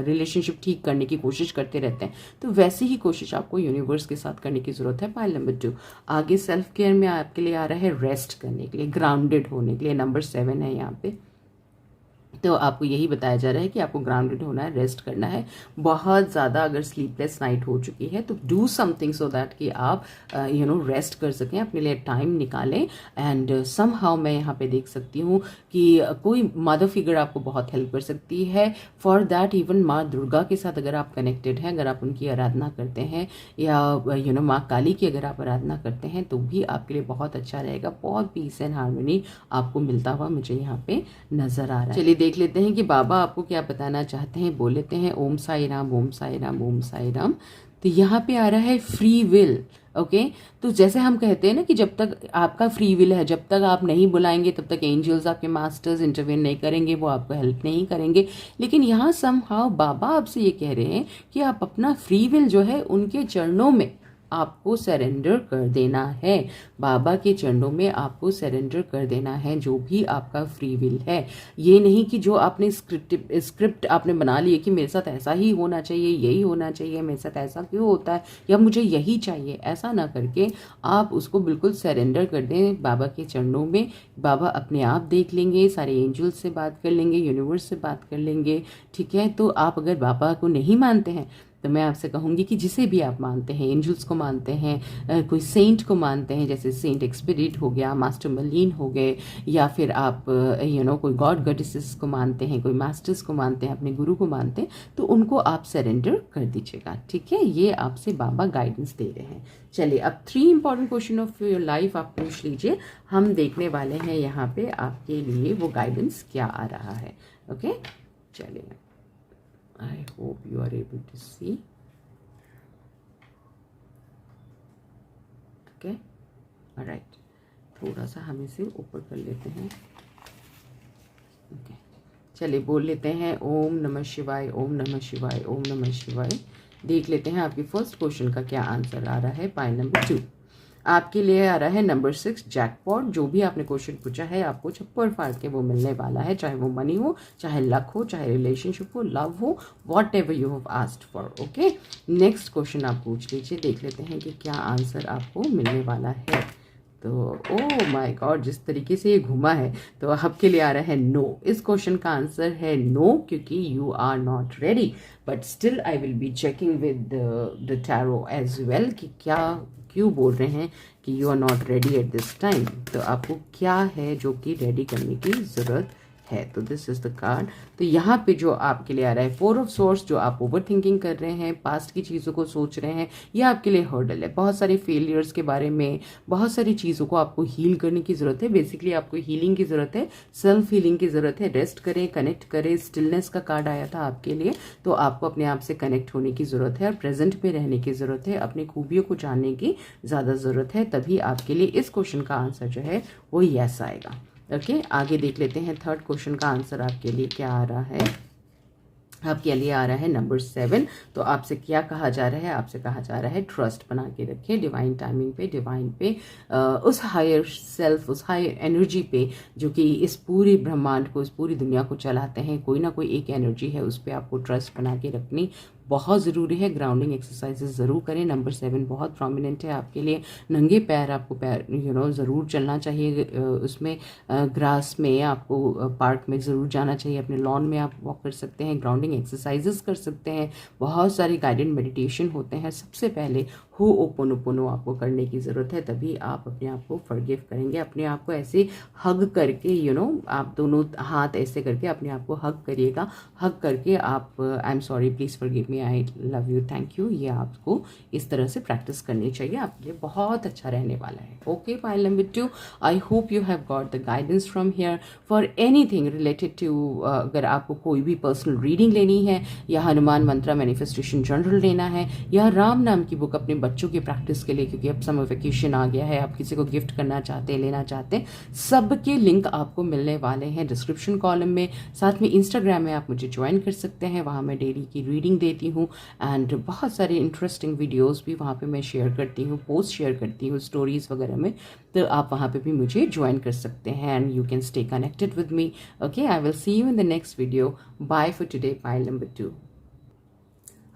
Speaker 1: रिलेशनशिप ठीक करने की कोशिश करते रहते हैं, तो वैसे ही कोशिश आपको यूनिवर्स के साथ करने की जरूरत है। पाइल नंबर 2 आगे सेल्फ केयर में आपके लिए आ रहा है रेस्ट करने के लिए, ग्राउंडेड होने के लिए। नंबर 7 है यहाँ पे। तो आपको यही बताया जा रहा है कि आपको ग्राउंडेड होना है, रेस्ट करना है। बहुत ज़्यादा अगर स्लीपलेस नाइट हो चुकी है तो डू समथिंग सो दैट कि आप रेस्ट कर सकें, अपने लिए टाइम निकालें। एंड समहाउ मैं यहाँ पे देख सकती हूँ कि कोई मदर फिगर आपको बहुत हेल्प कर सकती है। फॉर दैट इवन माँ दुर्गा के साथ अगर आप कनेक्टेड हैं, अगर आप उनकी आराधना करते हैं, या माँ काली की अगर आप आराधना करते हैं, तो भी आपके लिए बहुत अच्छा रहेगा। बहुत पीस एंड हार्मनी आपको मिलता हुआ मुझे यहाँ पे नजर आ रहा है। चलिए देख लेते हैं कि बाबा आपको क्या बताना चाहते हैं। बोल लेते हैं ओम साई राम, ओम साई राम, ओम साई राम। तो यहाँ पे आ रहा है फ्री विल। ओके, तो जैसे हम कहते हैं ना कि जब तक आपका फ्री विल है, जब तक आप नहीं बुलाएंगे तब तक एंजल्स, आपके मास्टर्स इंटरवेन नहीं करेंगे, वो आपको हेल्प नहीं करेंगे। लेकिन यहाँ समहाउ बाबा आपसे ये कह रहे हैं कि आप अपना फ्री विल जो है उनके चरणों में आपको सरेंडर कर देना है, बाबा के चरणों में आपको सरेंडर कर देना है जो भी आपका फ्री विल है। ये नहीं कि जो आपने स्क्रिप्ट आपने बना ली है कि मेरे साथ ऐसा ही होना चाहिए, यही होना चाहिए, मेरे साथ ऐसा क्यों होता है, या मुझे यही चाहिए, ऐसा ना करके आप उसको बिल्कुल सरेंडर कर दें बाबा के चरणों में। बाबा अपने आप देख लेंगे, सारे एंजल्स से बात कर लेंगे, यूनिवर्स से बात कर लेंगे, ठीक है। तो आप अगर बाबा को नहीं मानते हैं तो मैं आपसे कहूँगी कि जिसे भी आप मानते हैं, एंजल्स को मानते हैं, कोई सेंट को मानते हैं, जैसे सेंट एक्सपीरिट हो गया, मास्टर मर्लिन हो गए, या फिर आप कोई गॉड गॉडेसेस को मानते हैं, कोई मास्टर्स को मानते हैं, अपने गुरु को मानते हैं, तो उनको आप सरेंडर कर दीजिएगा, ठीक है। ये आपसे बाबा गाइडेंस दे रहे हैं। चलिए, अब 3 important question of your life आप पूछ लीजिए। हम देखने वाले हैं यहाँ पे आपके लिए वो गाइडेंस क्या आ रहा है। ओके, चलिए, I hope you are able to see. Okay, all right. थोड़ा सा हम इसे ऊपर कर लेते हैं। Okay. चलिए बोल लेते हैं ओम नमः शिवाय, ओम नमः शिवाय, ओम नमः शिवाय। देख लेते हैं आपके फर्स्ट क्वेश्चन का क्या आंसर आ रहा है। पाइल नंबर 2 आपके लिए आ रहा है नंबर 6 जैकपॉट। जो भी आपने क्वेश्चन पूछा है आपको छप्पर फाड़ के वो मिलने वाला है, चाहे वो मनी हो, चाहे लक हो, चाहे रिलेशनशिप हो, लव हो, what ever you have asked for. Okay, next question आप पूछ लीजिए, देख लेते हैं कि क्या आंसर आपको मिलने वाला है। तो ओह माय गॉड, जिस तरीके से ये घुमा है तो आपके लिए आ रहा है नो। इस क्वेश्चन का आंसर है नो, क्योंकि you are not ready, but still I will be checking with the tarot as well कि क्या क्यों बोल रहे हैं कि you are not ready at this time. तो आपको क्या है जो कि रेडी करने की ज़रूरत है। तो दिस इज द कार्ड। तो यहाँ पे जो आपके लिए आ रहा है 4 ऑफ सोर्स, जो आप ओवर थिंकिंग कर रहे हैं, पास्ट की चीज़ों को सोच रहे हैं, ये आपके लिए हर्डल है। बहुत सारे फेलियर्स के बारे में, बहुत सारी चीज़ों को आपको हील करने की ज़रूरत है। बेसिकली आपको हीलिंग की ज़रूरत है, सेल्फ हीलिंग की ज़रूरत है। रेस्ट करें, कनेक्ट करें। स्टिलनेस का कार्ड आया था आपके लिए, तो आपको अपने आप से कनेक्ट होने की ज़रूरत है और प्रेजेंट में रहने की ज़रूरत है। अपनी खूबियों को जानने की ज़्यादा ज़रूरत है, तभी आपके लिए इस क्वेश्चन का आंसर जो है वो यस आएगा। ओके, आगे देख लेते हैं थर्ड क्वेश्चन का आंसर आपके लिए क्या आ रहा है। आपके लिए आ रहा है नंबर 7। तो आपसे क्या कहा जा रहा है, आपसे कहा जा रहा है ट्रस्ट बना के रखें डिवाइन टाइमिंग पे, डिवाइन पे, उस हायर सेल्फ, उस हायर एनर्जी पे जो कि इस पूरे ब्रह्मांड को, इस पूरी दुनिया को चलाते हैं। कोई ना कोई एक एनर्जी है, उस पर आपको ट्रस्ट बना के रखनी बहुत ज़रूरी है। ग्राउंडिंग एक्सरसाइजेस ज़रूर करें। नंबर 7 बहुत प्रोमिनेंट है आपके लिए। नंगे पैर आपको पैर ज़रूर चलना चाहिए। उसमें ग्रास में आपको पार्क में ज़रूर जाना चाहिए। अपने लॉन में आप वॉक कर सकते हैं, ग्राउंडिंग एक्सरसाइजेस कर सकते हैं। बहुत सारे गाइडेड मेडिटेशन होते हैं। सबसे पहले हो ओपोनोपोनो आपको करने की ज़रूरत है, तभी आप अपने आप को फॉरगिव करेंगे। अपने आप को ऐसे हग करके आप दोनों हाथ ऐसे करके अपने आप को हग करिएगा। हग करके आप आई am sorry, please forgive me, I love you, thank you, ये आपको इस तरह से प्रैक्टिस करनी चाहिए। आपके लिए बहुत अच्छा रहने वाला है। Okay, pile number 2, I hope you have got the guidance from here for anything related to, अगर आपको कोई भी पर्सनल रीडिंग लेनी है, या हनुमान मंत्रा मैनिफेस्टेशन जर्नल लेना है, या राम नाम की बुक अपने बच्चों की प्रैक्टिस के लिए, क्योंकि अब समर वेकेशन आ गया है, आप किसी को गिफ्ट करना चाहते हैं, लेना चाहते हैं, सबके लिंक आपको मिलने वाले हैं डिस्क्रिप्शन कॉलम में। साथ में इंस्टाग्राम में आप मुझे ज्वाइन कर सकते हैं, वहाँ मैं डेली की रीडिंग देती हूँ एंड बहुत सारे इंटरेस्टिंग वीडियोस भी वहाँ पे मैं शेयर करती हूँ, पोस्ट शेयर करती हूँ स्टोरीज वगैरह में। तो आप वहाँ पे भी मुझे ज्वाइन कर सकते हैं and you can stay connected with me. Okay, I will see you in the next video. Bye for today, pile number 2।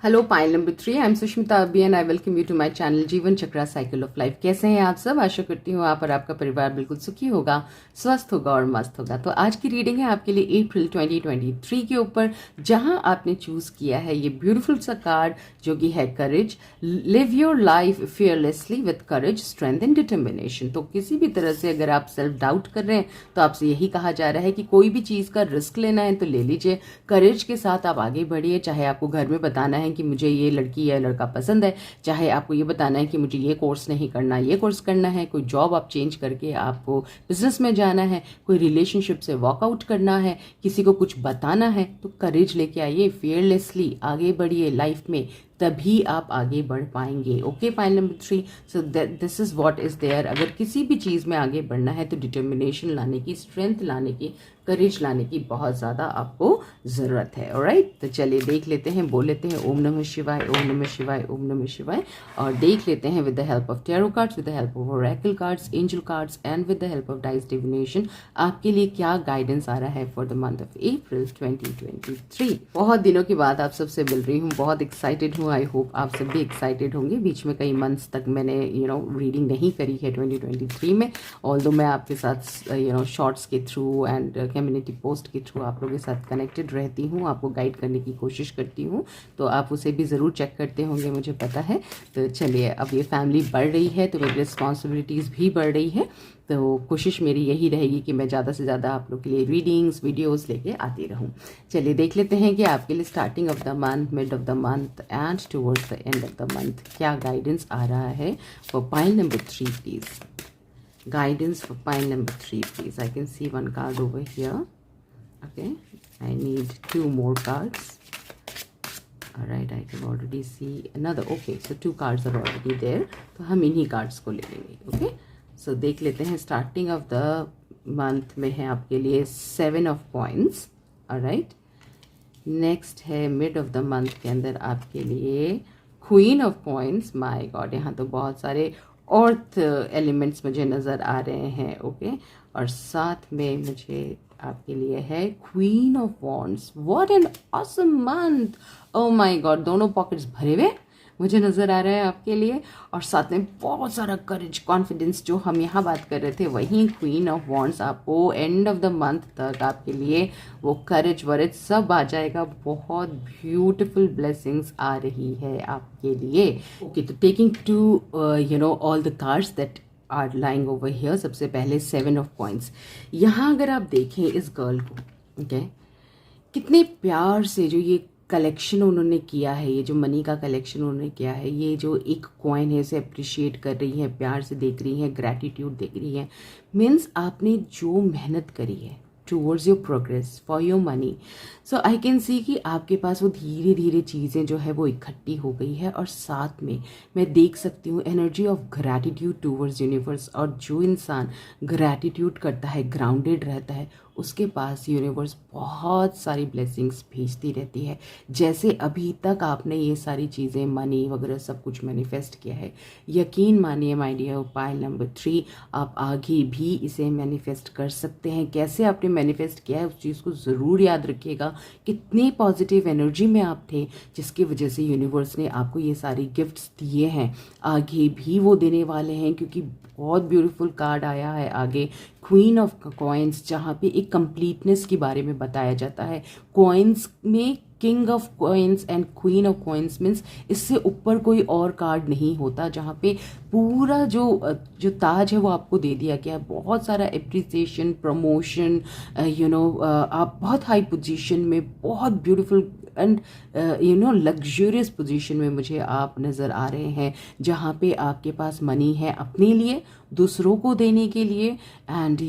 Speaker 1: Hello, pile number 3, I am Sushmita Abhi and I welcome you to my channel Jeevan Chakra cycle of life. कैसे हैं आप सब? आशा करती हूँ आप और आपका परिवार बिल्कुल सुखी होगा, स्वस्थ होगा और मस्त होगा। तो आज की रीडिंग है आपके लिए अप्रैल 2023 के ऊपर, जहां आपने चूज किया है ये ब्यूटीफुल सा कार्ड जो कि है courage. Live your life fearlessly with courage, strength and determination. तो किसी भी तरह से अगर आप सेल्फ डाउट कर रहे हैं तो आपसे यही कहा जा रहा है कि कोई भी चीज का रिस्क लेना है तो ले लीजिए, करेज के साथ आप आगे बढ़िए। चाहे आपको घर में बताना है कि मुझे ये लड़की या लड़का पसंद है, चाहे आपको ये बताना है कि मुझे ये कोर्स नहीं करना, ये कोर्स करना है, कोई जॉब आप चेंज करके आपको बिजनेस में जाना है, कोई रिलेशनशिप से वॉकआउट करना है, किसी को कुछ बताना है, तो करेज लेके आइए, फियरलेसली आगे बढ़िए लाइफ में। तभी आप आगे बढ़ पाएंगे। Okay, pile number 3, so this is what is there. अगर किसी भी चीज़ में आगे बढ़ना है तो डिटर्मिनेशन लाने की, स्ट्रेंथ लाने की, करेज लाने की बहुत ज़्यादा आपको ज़रूरत है। ऑलराइट, तो चलिए देख लेते हैं, बोल लेते हैं ओम नमः शिवाय, ओम नमः शिवाय, ओम नमः शिवाय, और देख लेते हैं with the help of tarot cards, with the help of Oracle cards, angel cards and with the help of dice divination आपके लिए क्या गाइडेंस आ रहा है for the month of April 2023। बहुत दिनों के बाद आप सबसे मिल रही हूँ, बहुत एक्साइटेड हूँ। आई होप आप सब भी एक्साइटेड होंगे। बीच में कई मंथ्स तक मैंने रीडिंग नहीं करी है 2023 में, ऑल्दो मैं आपके साथ शॉर्ट्स के थ्रू एंड कम्युनिटी पोस्ट के थ्रू आप लोगों के साथ कनेक्टेड रहती हूँ, आपको गाइड करने की कोशिश करती हूँ, तो आप उसे भी ज़रूर चेक करते होंगे, मुझे पता है। तो चलिए, अब ये फैमिली बढ़ रही है तो मेरी रिस्पॉन्सिबिलिटीज़ भी बढ़ रही है, तो कोशिश मेरी यही रहेगी कि मैं ज़्यादा से ज़्यादा आप लोग के लिए रीडिंग्स, वीडियोस लेके आती रहूँ। चलिए देख लेते हैं कि आपके लिए starting of the month, mid of the month and towards the end of the month क्या गाइडेंस आ रहा है for pile number 3 please. Guidance for pile number 3 please. I can see one card over here. Okay, I need 2 more cards. All right, I can already see another. Okay, so 2 cards are already there, तो हम इन्हीं cards को ले लेंगे। Okay, so देख लेते हैं starting of the month में है आपके लिए 7 of coins. All right, next है mid of the month के अंदर आपके लिए Queen of coins. My God, यहाँ तो बहुत सारे अर्थ एलिमेंट्स मुझे नज़र आ रहे हैं। ओके, और साथ में मुझे आपके लिए है queen of wands. What an awesome month, oh my God, दोनों पॉकेट्स भरे हुए मुझे नज़र आ रहा है आपके लिए, और साथ में बहुत सारा करेज, कॉन्फिडेंस, जो हम यहाँ बात कर रहे थे वहीं क्वीन ऑफ वॉन्ड्स आपको एंड ऑफ द मंथ तक आपके लिए वो करेज वरेज सब आ जाएगा। बहुत ब्यूटिफुल ब्लेसिंग्स आ रही है आपके लिए। ओके, तो taking to all the cards that are lying over here, सबसे पहले 7 ऑफ कॉइंस। यहाँ अगर आप देखें इस गर्ल को, ओके, कितने प्यार से जो ये कलेक्शन उन्होंने किया है, ये जो मनी का कलेक्शन उन्होंने किया है, ये जो एक कॉइन है इसे अप्रिशिएट कर रही हैं, प्यार से देख रही हैं, ग्रैटिट्यूड देख रही हैं। मीन्स आपने जो मेहनत करी है towards your progress for your money, so I can see कि आपके पास वो धीरे धीरे चीज़ें जो है वो इकट्ठी हो गई है, और साथ में मैं देख सकती हूँ energy of gratitude towards universe. और जो इंसान ग्रैटिट्यूड करता है, ग्राउंडेड रहता है, उसके पास यूनिवर्स बहुत सारी ब्लेसिंग्स भेजती रहती है। जैसे अभी तक आपने ये सारी चीज़ें, मनी वगैरह सब कुछ मैनिफेस्ट किया है, यकीन मानिए माय डियर पाइल नंबर 3, आप आगे भी इसे मैनिफेस्ट कर सकते हैं। कैसे आपने मैनिफेस्ट किया है उस चीज़ को ज़रूर याद रखिएगा। कितने पॉजिटिव एनर्जी में आप थे जिसकी वजह से यूनिवर्स ने आपको ये सारी गिफ्ट्स दिए हैं, आगे भी वो देने वाले हैं, क्योंकि बहुत ब्यूटीफुल कार्ड आया है आगे, क्वीन ऑफ कॉइन्स, जहाँ पे एक कंप्लीटनेस के बारे में बताया जाता है। कॉइन्स में king of coins and queen of coins means इससे ऊपर कोई और कार्ड नहीं होता, जहाँ पे पूरा जो ताज है वो आपको दे दिया गया है। बहुत सारा एप्रिसिएशन, प्रमोशन, आप बहुत हाई पोजीशन में, बहुत ब्यूटीफुल एंड लग्जरियस पोजीशन में मुझे आप नज़र आ रहे हैं, जहाँ पे आपके पास मनी है अपने लिए, दूसरों को देने के लिए, एंड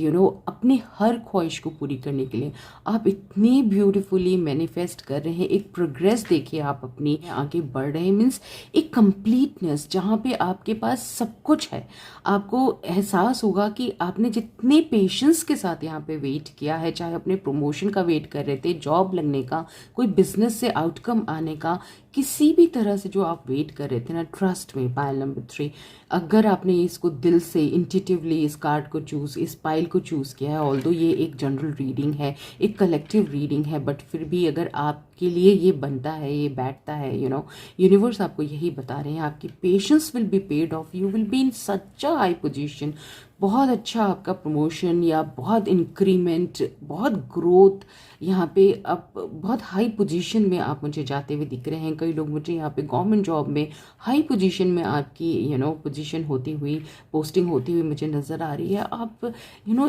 Speaker 1: अपनी हर ख्वाहिश को पूरी करने के लिए। आप इतनी ब्यूटीफुली मैनिफेस्ट कर रहे हैं, एक प्रोग्रेस देखिए, आप अपनी आगे बढ़ रहे हैं, मीन्स एक कंप्लीटनेस जहाँ पे आपके पास सब कुछ है। आपको एहसास होगा कि आपने जितने पेशेंस के साथ यहाँ पे वेट किया है, चाहे अपने प्रमोशन का वेट कर रहे थे, जॉब लगने का, कोई बिजनेस से आउटकम आने का, किसी भी तरह से जो आप वेट कर रहे थे ना, ट्रस्ट में पाइल नंबर 3, अगर आपने इसको दिल से इंट्यूटिवली इस कार्ड को चूज़, इस पाइल को चूज़ किया है, ऑल्दो ये एक जनरल रीडिंग है, एक कलेक्टिव रीडिंग है, बट फिर भी अगर आपके लिए ये बनता है, ये बैठता है, यूनिवर्स आपको यही बता रहे हैं, आपकी patience will be paid of, you will be in such a high position. बहुत अच्छा आपका प्रमोशन या बहुत इंक्रीमेंट, बहुत ग्रोथ, यहाँ पे आप बहुत हाई पोजीशन में आप मुझे जाते हुए दिख रहे हैं। कई लोग मुझे यहाँ पे गवर्नमेंट जॉब में हाई पोजीशन में आपकी पोजीशन होती हुई, पोस्टिंग होती हुई मुझे नज़र आ रही है। आप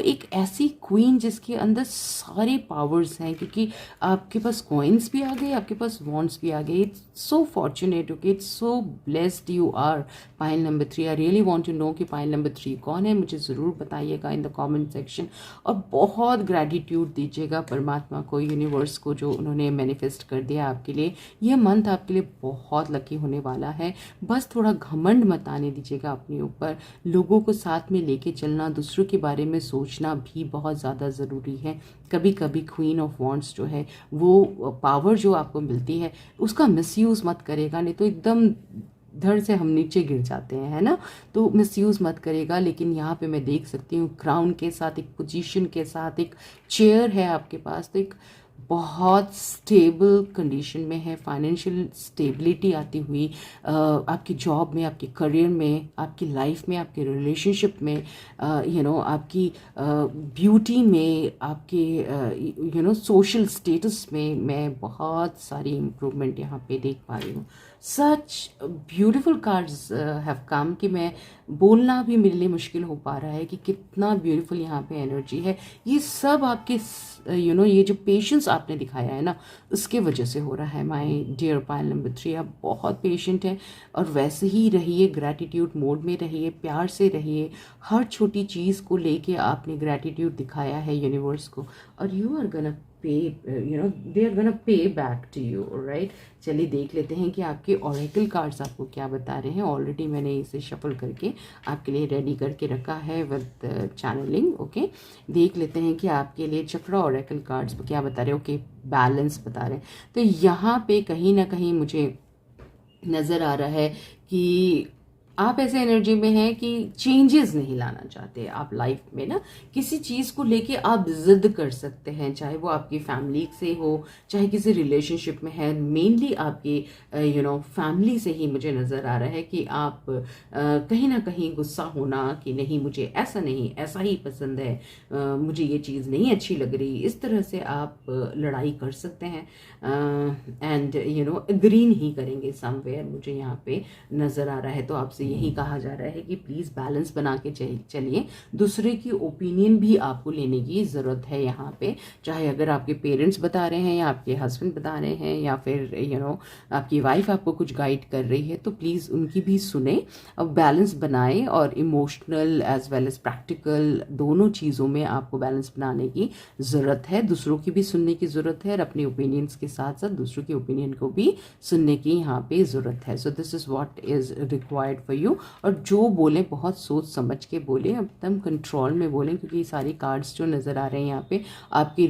Speaker 1: एक ऐसी क्वीन जिसके अंदर सारे पावर्स हैं, क्योंकि आपके पास कॉइन्स भी आ गए, आपके पास वॉन्ड्स भी आ गए। It's so fortunate, okay, it's so blessed you are pile number 3। I really want to know कि पाइल नंबर 3 कौन है, मुझे ज़रूर बताइएगा इन द कमेंट सेक्शन, और बहुत ग्रैटिट्यूड दीजिएगा परमात्मा को, यूनिवर्स को, जो उन्होंने मैनिफेस्ट कर दिया आपके लिए। यह मंथ आपके लिए बहुत लकी होने वाला है। बस थोड़ा घमंड मत आने दीजिएगा अपने ऊपर। लोगों को साथ में लेके चलना, दूसरों के बारे में सोचना भी बहुत ज़्यादा ज़रूरी है। कभी कभी क्वीन ऑफ वॉन्ड्स जो है वो पावर जो आपको मिलती है उसका मिसयूज़ मत करेगा, नहीं तो एकदम धड़ से हम नीचे गिर जाते हैं, है ना। तो मिसयूज़ मत करेगा। लेकिन यहाँ पे मैं देख सकती हूँ क्राउन के साथ, एक पोजीशन के साथ, एक चेयर है आपके पास, तो एक बहुत स्टेबल कंडीशन में है। फाइनेंशियल स्टेबिलिटी आती हुई आपकी जॉब में, आपके करियर में, आपकी लाइफ में, आपके रिलेशनशिप में, आपकी ब्यूटी में, आपके सोशल स्टेटस में मैं बहुत सारी इम्प्रूवमेंट यहाँ पे देख पा रही हूँ। Such beautiful cards have come कि मैं बोलना भी मेरे लिए मुश्किल हो पा रहा है कि कितना ब्यूटीफुल यहाँ पे एनर्जी है। ये सब आपके ये जो पेशेंस आपने दिखाया है ना, उसके वजह से हो रहा है। माय डियर पायल नंबर 3, आप बहुत पेशेंट हैं और वैसे ही रहिए, ग्रैटिट्यूड मोड में रहिए, प्यार से रहिए। हर छोटी चीज़ को लेके आपने ग्रैटिट्यूड दिखाया है यूनिवर्स को, और यू आर गना पे, दे आर गना पे बैक टू यू, राइट। चलिए देख लेते हैं कि आपके ऑरेकल कार्ड्स आपको क्या बता रहे हैं। ऑलरेडी मैंने इसे शफल करके आपके लिए रेडी करके रखा है विद चैनलिंग। ओके, देख लेते हैं कि आपके लिए चक्रा ऑरेकल कार्ड्स क्या बता रहे हैं। ओके, बैलेंस बता रहे हैं। तो यहाँ पे कहीं ना कहीं मुझे नज़र आ रहा है कि आप ऐसे एनर्जी में हैं कि चेंजेस नहीं लाना चाहते आप लाइफ में ना। किसी चीज़ को लेके आप जिद कर सकते हैं, चाहे वो आपकी फैमिली से हो, चाहे किसी रिलेशनशिप में है। मेनली आपकी फैमिली से ही मुझे नज़र आ रहा है कि आप कहीं ना कहीं गुस्सा होना कि नहीं, मुझे ऐसा नहीं, ऐसा ही पसंद है, मुझे ये चीज़ नहीं अच्छी लग रही, इस तरह से आप लड़ाई कर सकते हैं। एंड एग्री नहीं करेंगे समवेयर, मुझे यहाँ पे नज़र आ रहा है। तो आपसे यही कहा जा रहा है कि प्लीज़ बैलेंस बना के चलिए। दूसरे की ओपिनियन भी आपको लेने की ज़रूरत है यहाँ पे, चाहे अगर आपके पेरेंट्स बता रहे हैं या आपके हस्बैंड बता रहे हैं या फिर आपकी वाइफ आपको कुछ गाइड कर रही है, तो प्लीज़ उनकी भी सुने। अब बैलेंस बनाएं, और emotional as well as practical दोनों चीज़ों में आपको बैलेंस बनाने की ज़रूरत है। दूसरों की भी सुनने की ज़रूरत है, और अपने ओपिनियंस के साथ साथ दूसरों के ओपिनियन को भी सुनने की यहाँ पे ज़रूरत है। सो this is what is required for you. और जो बोले बहुत सोच समझ के बोले, एकदम कंट्रोल में बोलें, क्योंकि ये सारी कार्ड्स जो नज़र आ रहे हैं यहाँ पे आपकी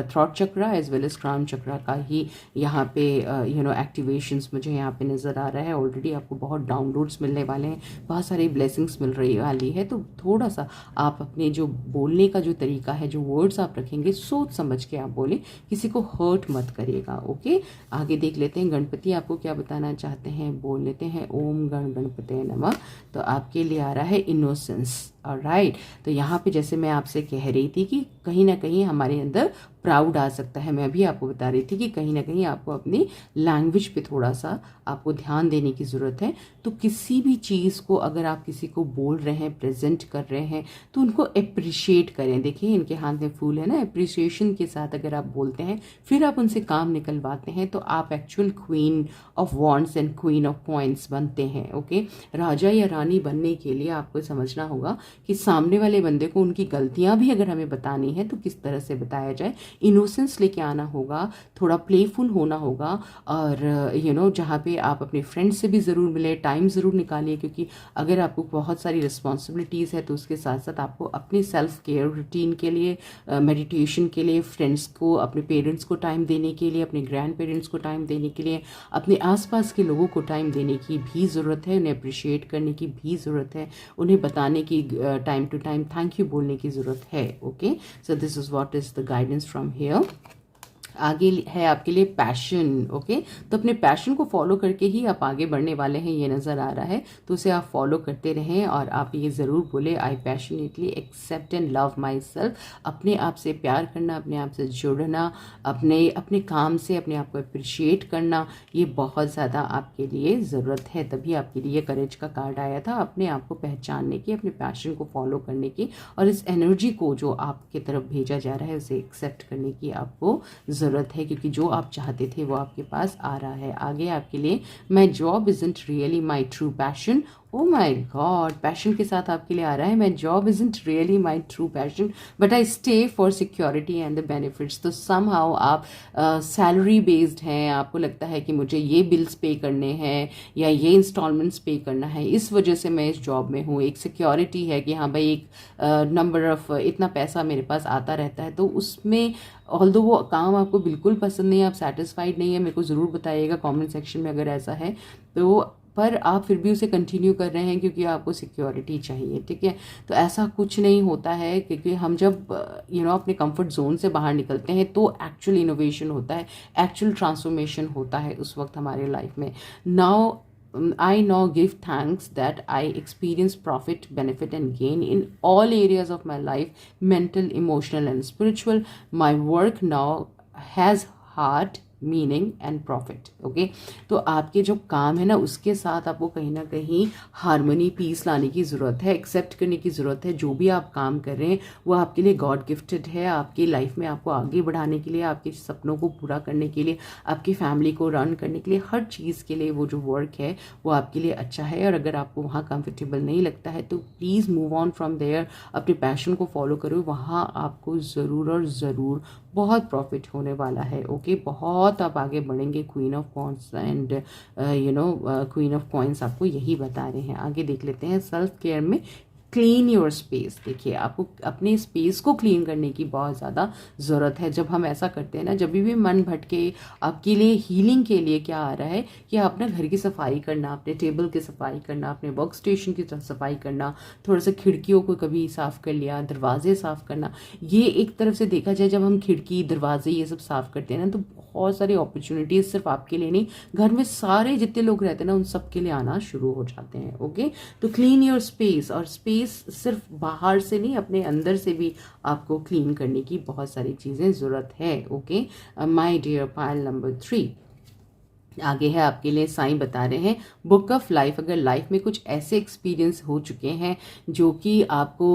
Speaker 1: थ्रॉट चक्रा एज वेल एज क्राउन चक्रा का ही यहाँ पे एक्टिवेशंस मुझे यहाँ पे नज़र आ रहा है। ऑलरेडी आपको बहुत डाउनलोड्स मिलने वाले हैं, बहुत सारी ब्लेसिंग्स मिल रही वाली है। तो थोड़ा सा आप अपने जो बोलने का जो तरीका है, जो वर्ड्स आप रखेंगे, सोच समझ के आप बोलें, किसी को हर्ट मत करिएगा। ओके, आगे देख लेते हैं गणपति आपको क्या बताना चाहते हैं। बोल लेते हैं ओम गणपते नमः। तो आपके लिए आ रहा है इनोसेंस, ऑलराइट। तो यहाँ पे जैसे मैं आपसे कह रही थी कि कहीं ना कहीं हमारे अंदर प्राउड आ सकता है, मैं भी आपको बता रही थी कि कहीं ना कहीं आपको अपनी लैंग्वेज पे थोड़ा सा आपको ध्यान देने की ज़रूरत है। तो किसी भी चीज़ को अगर आप किसी को बोल रहे हैं, प्रेजेंट कर रहे हैं, तो उनको अप्रिशिएट करें। देखिए इनके हाथ में फूल है ना, अप्रिसिएशन के साथ अगर आप बोलते हैं, फिर आप उनसे काम निकलवाते हैं, तो आप actual queen of wands and queen of coins बनते हैं। ओके, राजा या रानी बनने के लिए आपको समझना होगा कि सामने वाले बंदे को उनकी गलतियां भी अगर हमें बतानी है तो किस तरह से बताया जाए। इनोसेंस लेके आना होगा, थोड़ा प्लेफुल होना होगा, और जहाँ पे आप अपने फ्रेंड्स से भी ज़रूर मिले, टाइम ज़रूर निकालिए, क्योंकि अगर आपको बहुत सारी रिस्पॉन्सिबिलिटीज़ है तो उसके साथ साथ आपको अपने सेल्फ केयर रूटीन के लिए, मेडिटेशन के लिए, फ्रेंड्स को, अपने पेरेंट्स को टाइम देने के लिए, अपने ग्रैंड पेरेंट्स को टाइम देने के लिए, अपने आसपास के लोगों को टाइम देने की भी ज़रूरत है, उन्हें अप्रिशिएट करने की भी ज़रूरत है, उन्हें बताने की time to time thank you बोलने की ज़रूरत है। Okay, so this is what is the guidance from here. आगे है आपके लिए पैशन। ओके, तो अपने पैशन को फॉलो करके ही आप आगे बढ़ने वाले हैं, ये नज़र आ रहा है। तो उसे आप फॉलो करते रहें, और आप ये ज़रूर बोले, I passionately accept and love myself. अपने आप से प्यार करना, अपने आप से जुड़ना, अपने काम से अपने आप को अप्रिशिएट करना, ये बहुत ज़्यादा आपके लिए ज़रूरत है। तभी आपके लिए करेज का कार्ड आया था, अपने आप को पहचानने की, अपने पैशन को फॉलो करने की, और इस एनर्जी को जो आपकी तरफ भेजा जा रहा है उसे एक्सेप्ट करने की आपको ज़रूरत है, क्योंकि जो आप चाहते थे वो आपके पास आ रहा है। आगे आपके लिए, my job isn't really my true passion, oh my God, passion के साथ आपके लिए आ रहा है, my job isn't really my true passion but I stay for security and the benefits. तो सम हाउ आप सैलरी बेस्ड हैं, आपको लगता है कि मुझे ये बिल्स पे करने हैं या ये इंस्टॉलमेंट्स पे करना है, इस वजह से मैं इस जॉब में हूँ। एक सिक्योरिटी है कि हाँ भाई, एक नंबर ऑफ इतना पैसा मेरे पास आता रहता है। तो उसमें ऑल्दो वो काम आपको बिल्कुल पसंद नहीं है, आप सेटिस्फाइड नहीं है, मेरे को ज़रूर बताइएगा कमेंट सेक्शन में अगर ऐसा है तो, पर आप फिर भी उसे कंटिन्यू कर रहे हैं क्योंकि आपको सिक्योरिटी चाहिए, ठीक है। तो ऐसा कुछ नहीं होता है, क्योंकि हम जब अपने कंफर्ट जोन से बाहर निकलते हैं तो एक्चुअल इनोवेशन होता है, एक्चुअल ट्रांसफॉर्मेशन होता है उस वक्त हमारे लाइफ में। Now I now give thanks that I experience profit, benefit, and gain in all areas of my life, mental, emotional, and spiritual. My work now has heart, meaning and profit. Okay, तो आपके जो काम है ना उसके साथ आपको कहीं ना कहीं हारमोनी, पीस लाने की ज़रूरत है, एक्सेप्ट करने की ज़रूरत है। जो भी आप काम कर रहे हैं वो आपके लिए गॉड गिफ्टेड है, आपकी लाइफ में आपको आगे बढ़ाने के लिए, आपके सपनों को पूरा करने के लिए, आपकी फैमिली को रन करने के लिए, हर चीज़ के लिए वो जो वर्क है वो आपके लिए अच्छा है। और अगर आपको वहाँ कंफर्टेबल नहीं लगता है तो please move on from there, अपने पैशन को फॉलो करो, वहाँ आपको ज़रूर और ज़रूर बहुत प्रॉफिट होने वाला है। ओके, बहुत आप आगे बढ़ेंगे। Queen of coins and queen of coins आपको यही बता रहे हैं। आगे देख लेते हैं सेल्फ केयर में क्लीन योर स्पेस। देखिए, आपको अपने स्पेस को क्लीन करने की बहुत ज़्यादा ज़रूरत है। जब हम ऐसा करते हैं ना, जब भी मन भटके, आपके लिए हीलिंग के लिए क्या आ रहा है कि अपना घर की सफाई करना, अपने टेबल की सफाई करना, अपने वर्क स्टेशन की सफाई करना, थोड़ा सा खिड़कियों को कभी साफ़ कर लिया, दरवाजे साफ़ करना। ये एक तरफ से देखा जाए, जब हम खिड़की, दरवाजे ये सब साफ़ करते हैं ना, तो बहुत सारी अपॉर्चुनिटीज़ सिर्फ आपके लिए नहीं, घर में सारे जितने लोग रहते हैं ना उन सब के लिए आना शुरू हो जाते हैं। ओके, तो क्लीन योर स्पेस, और स्पेस सिर्फ बाहर से नहीं, अपने अंदर से भी आपको क्लीन करने की बहुत सारी चीज़ें ज़रूरत है। Okay, my dear, pile number 3 आगे है आपके लिए। साईं बता रहे हैं बुक ऑफ लाइफ, अगर लाइफ में कुछ ऐसे एक्सपीरियंस हो चुके हैं जो कि आपको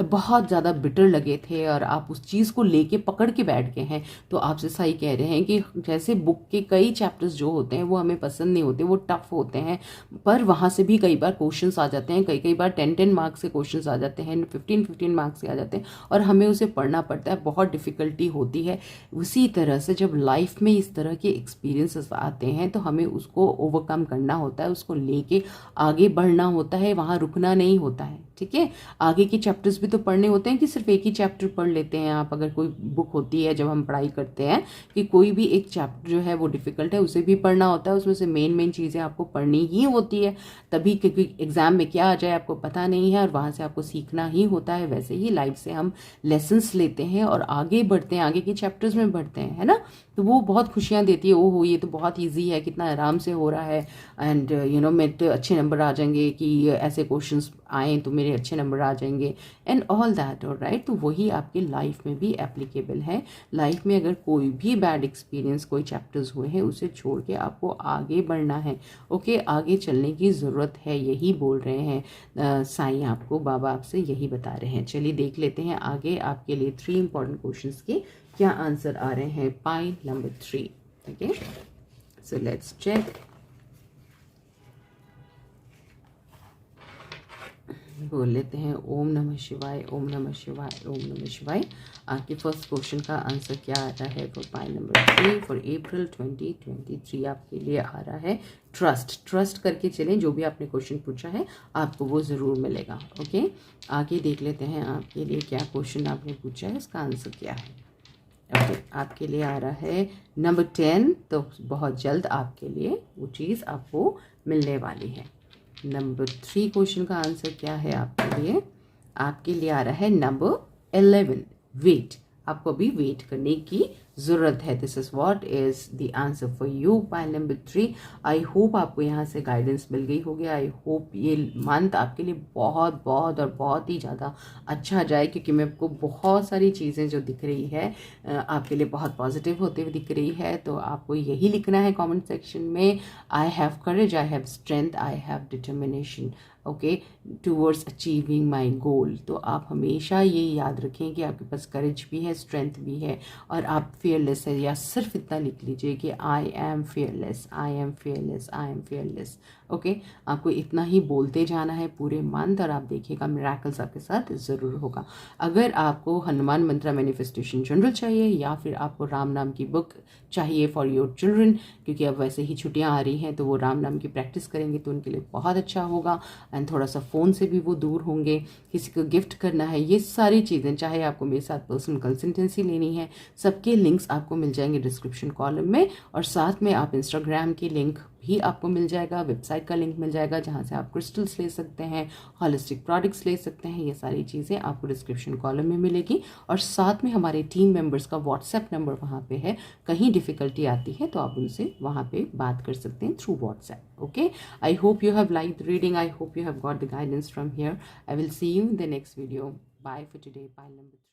Speaker 1: बहुत ज़्यादा बिटर लगे थे और आप उस चीज़ को लेके पकड़ के बैठ गए हैं, तो आपसे साईं कह रहे हैं कि जैसे बुक के कई चैप्टर्स जो होते हैं वो हमें पसंद नहीं होते, वो टफ होते हैं, पर वहाँ से भी कई बार क्वेश्चंस आ जाते हैं, कई बार 10-10 मार्क्स के क्वेश्चंस आ जाते हैं, 15-15 मार्क्स के आ जाते हैं, और हमें उसे पढ़ना पड़ता है, बहुत डिफ़िकल्टी होती है। उसी तरह से जब लाइफ में इस तरह के एक्सपीरियंसेस आते हैं तो हमें उसको ओवरकम करना होता है, उसको लेके आगे बढ़ना होता है, वहाँ रुकना नहीं होता है। ठीक है, आगे के चैप्टर्स भी तो पढ़ने होते हैं कि सिर्फ एक ही चैप्टर पढ़ लेते हैं आप। अगर कोई बुक होती है, जब हम पढ़ाई करते हैं कि कोई भी एक चैप्टर जो है वो डिफ़िकल्ट है, उसे भी पढ़ना होता है, उसमें से मेन चीज़ें आपको पढ़नी ही होती है, तभी, क्योंकि एग्ज़ाम में क्या आ जाए आपको पता नहीं है और वहाँ से आपको सीखना ही होता है। वैसे ही लाइफ से हम लेसन्स लेते हैं और आगे बढ़ते हैं, आगे के चैप्टर्स में बढ़ते हैं, है ना। तो वो बहुत खुशियाँ देती है, ओहो ये तो बहुत ईजी है, कितना आराम से हो रहा है, एंड मेरे तो अच्छे नंबर आ जाएंगे, कि ऐसे क्वेश्चंस आए तो मेरे अच्छे नंबर आ जाएंगे, एंड ऑल दैट। और राइट, तो वही आपकी लाइफ में भी एप्लीकेबल है। लाइफ में अगर कोई भी बैड एक्सपीरियंस, कोई चैप्टर्स हुए हैं, उसे छोड़ के आपको आगे बढ़ना है। ओके, आगे चलने की ज़रूरत है, यही बोल रहे हैं साईं आपको, बाबा आपसे यही बता रहे हैं। चलिए देख लेते हैं आगे आपके लिए 3 इंपॉर्टेंट क्वेश्चंस के क्या आंसर आ रहे हैं। Pile number 3। Okay, so let's check. बोल लेते हैं ओम नमः शिवाय, ओम नमः शिवाय, ओम नमः शिवाय। आपके फर्स्ट क्वेश्चन का आंसर क्या आ रहा है फॉर पाइल नंबर 3 फॉर अप्रैल 2023? आपके लिए आ रहा है ट्रस्ट करके चलें, जो भी आपने क्वेश्चन पूछा है आपको वो ज़रूर मिलेगा। ओके, आगे देख लेते हैं आपके लिए क्या क्वेश्चन आपने पूछा है, उसका आंसर क्या है। ओके, आपके लिए आ रहा है नंबर 10, तो बहुत जल्द आपके लिए वो चीज़ आपको मिलने वाली है। नंबर 3 क्वेश्चन का आंसर क्या है आपके लिए? आपके लिए आ रहा है नंबर 11, वेट। आपको अभी वेट करने की ज़रूरत है। This is what is the answer for you pile number 3। I hope आपको यहाँ से गाइडेंस मिल गई होगी। आई होप ये मंथ आपके लिए बहुत बहुत और बहुत ही ज़्यादा अच्छा जाए, क्योंकि मैं आपको बहुत सारी चीज़ें जो दिख रही है आपके लिए बहुत पॉजिटिव होते हुए दिख रही है। तो आपको यही लिखना है कमेंट सेक्शन में, I have courage, I have strength, I have determination, okay, towards achieving my goal. तो आप हमेशा ये याद रखें कि आपके पास करेज भी है, स्ट्रेंथ भी है, और आप फेयर fearless है, या सिर्फ इतना लिख लीजिए कि I am fearless, I am fearless, I am fearless. Okay, आपको इतना ही बोलते जाना है पूरे मंथ और आप देखिएगा मिरेकल्स आपके साथ ज़रूर होगा. अगर आपको हनुमान मंत्रा मैनिफेस्टेशन जनरल चाहिए या फिर आपको राम नाम की बुक चाहिए फॉर योर चिल्ड्रन, क्योंकि अब वैसे ही छुट्टियां आ रही हैं तो वो राम नाम की प्रैक्टिस करेंगे तो उनके लिए बहुत अच्छा होगा. एंड थोड़ा सा फ़ोन से भी वो दूर होंगे. किसी को गिफ्ट करना है, ये सारी चीज़ें, चाहे आपको मेरे साथ पर्सनल कंसल्टेंसी लेनी है, सबके लिंक्स आपको मिल जाएंगे डिस्क्रिप्शन कॉलम में. और साथ में आप इंस्टाग्राम की लिंक भी आपको मिल जाएगा, वेबसाइट का लिंक मिल जाएगा जहाँ से आप क्रिस्टल्स ले सकते हैं, हॉलिस्टिक प्रोडक्ट्स ले सकते हैं. ये सारी चीज़ें आपको डिस्क्रिप्शन कॉलम में मिलेगी. और साथ में हमारे टीम मेंबर्स का व्हाट्सएप नंबर वहाँ पे है. कहीं डिफ़िकल्टी आती है तो आप उनसे वहाँ पे बात कर सकते हैं through WhatsApp. Okay, I hope you have like the reading, I hope you have got the guidance from here. I will see you in the next video. Bye for today. Pile number 3.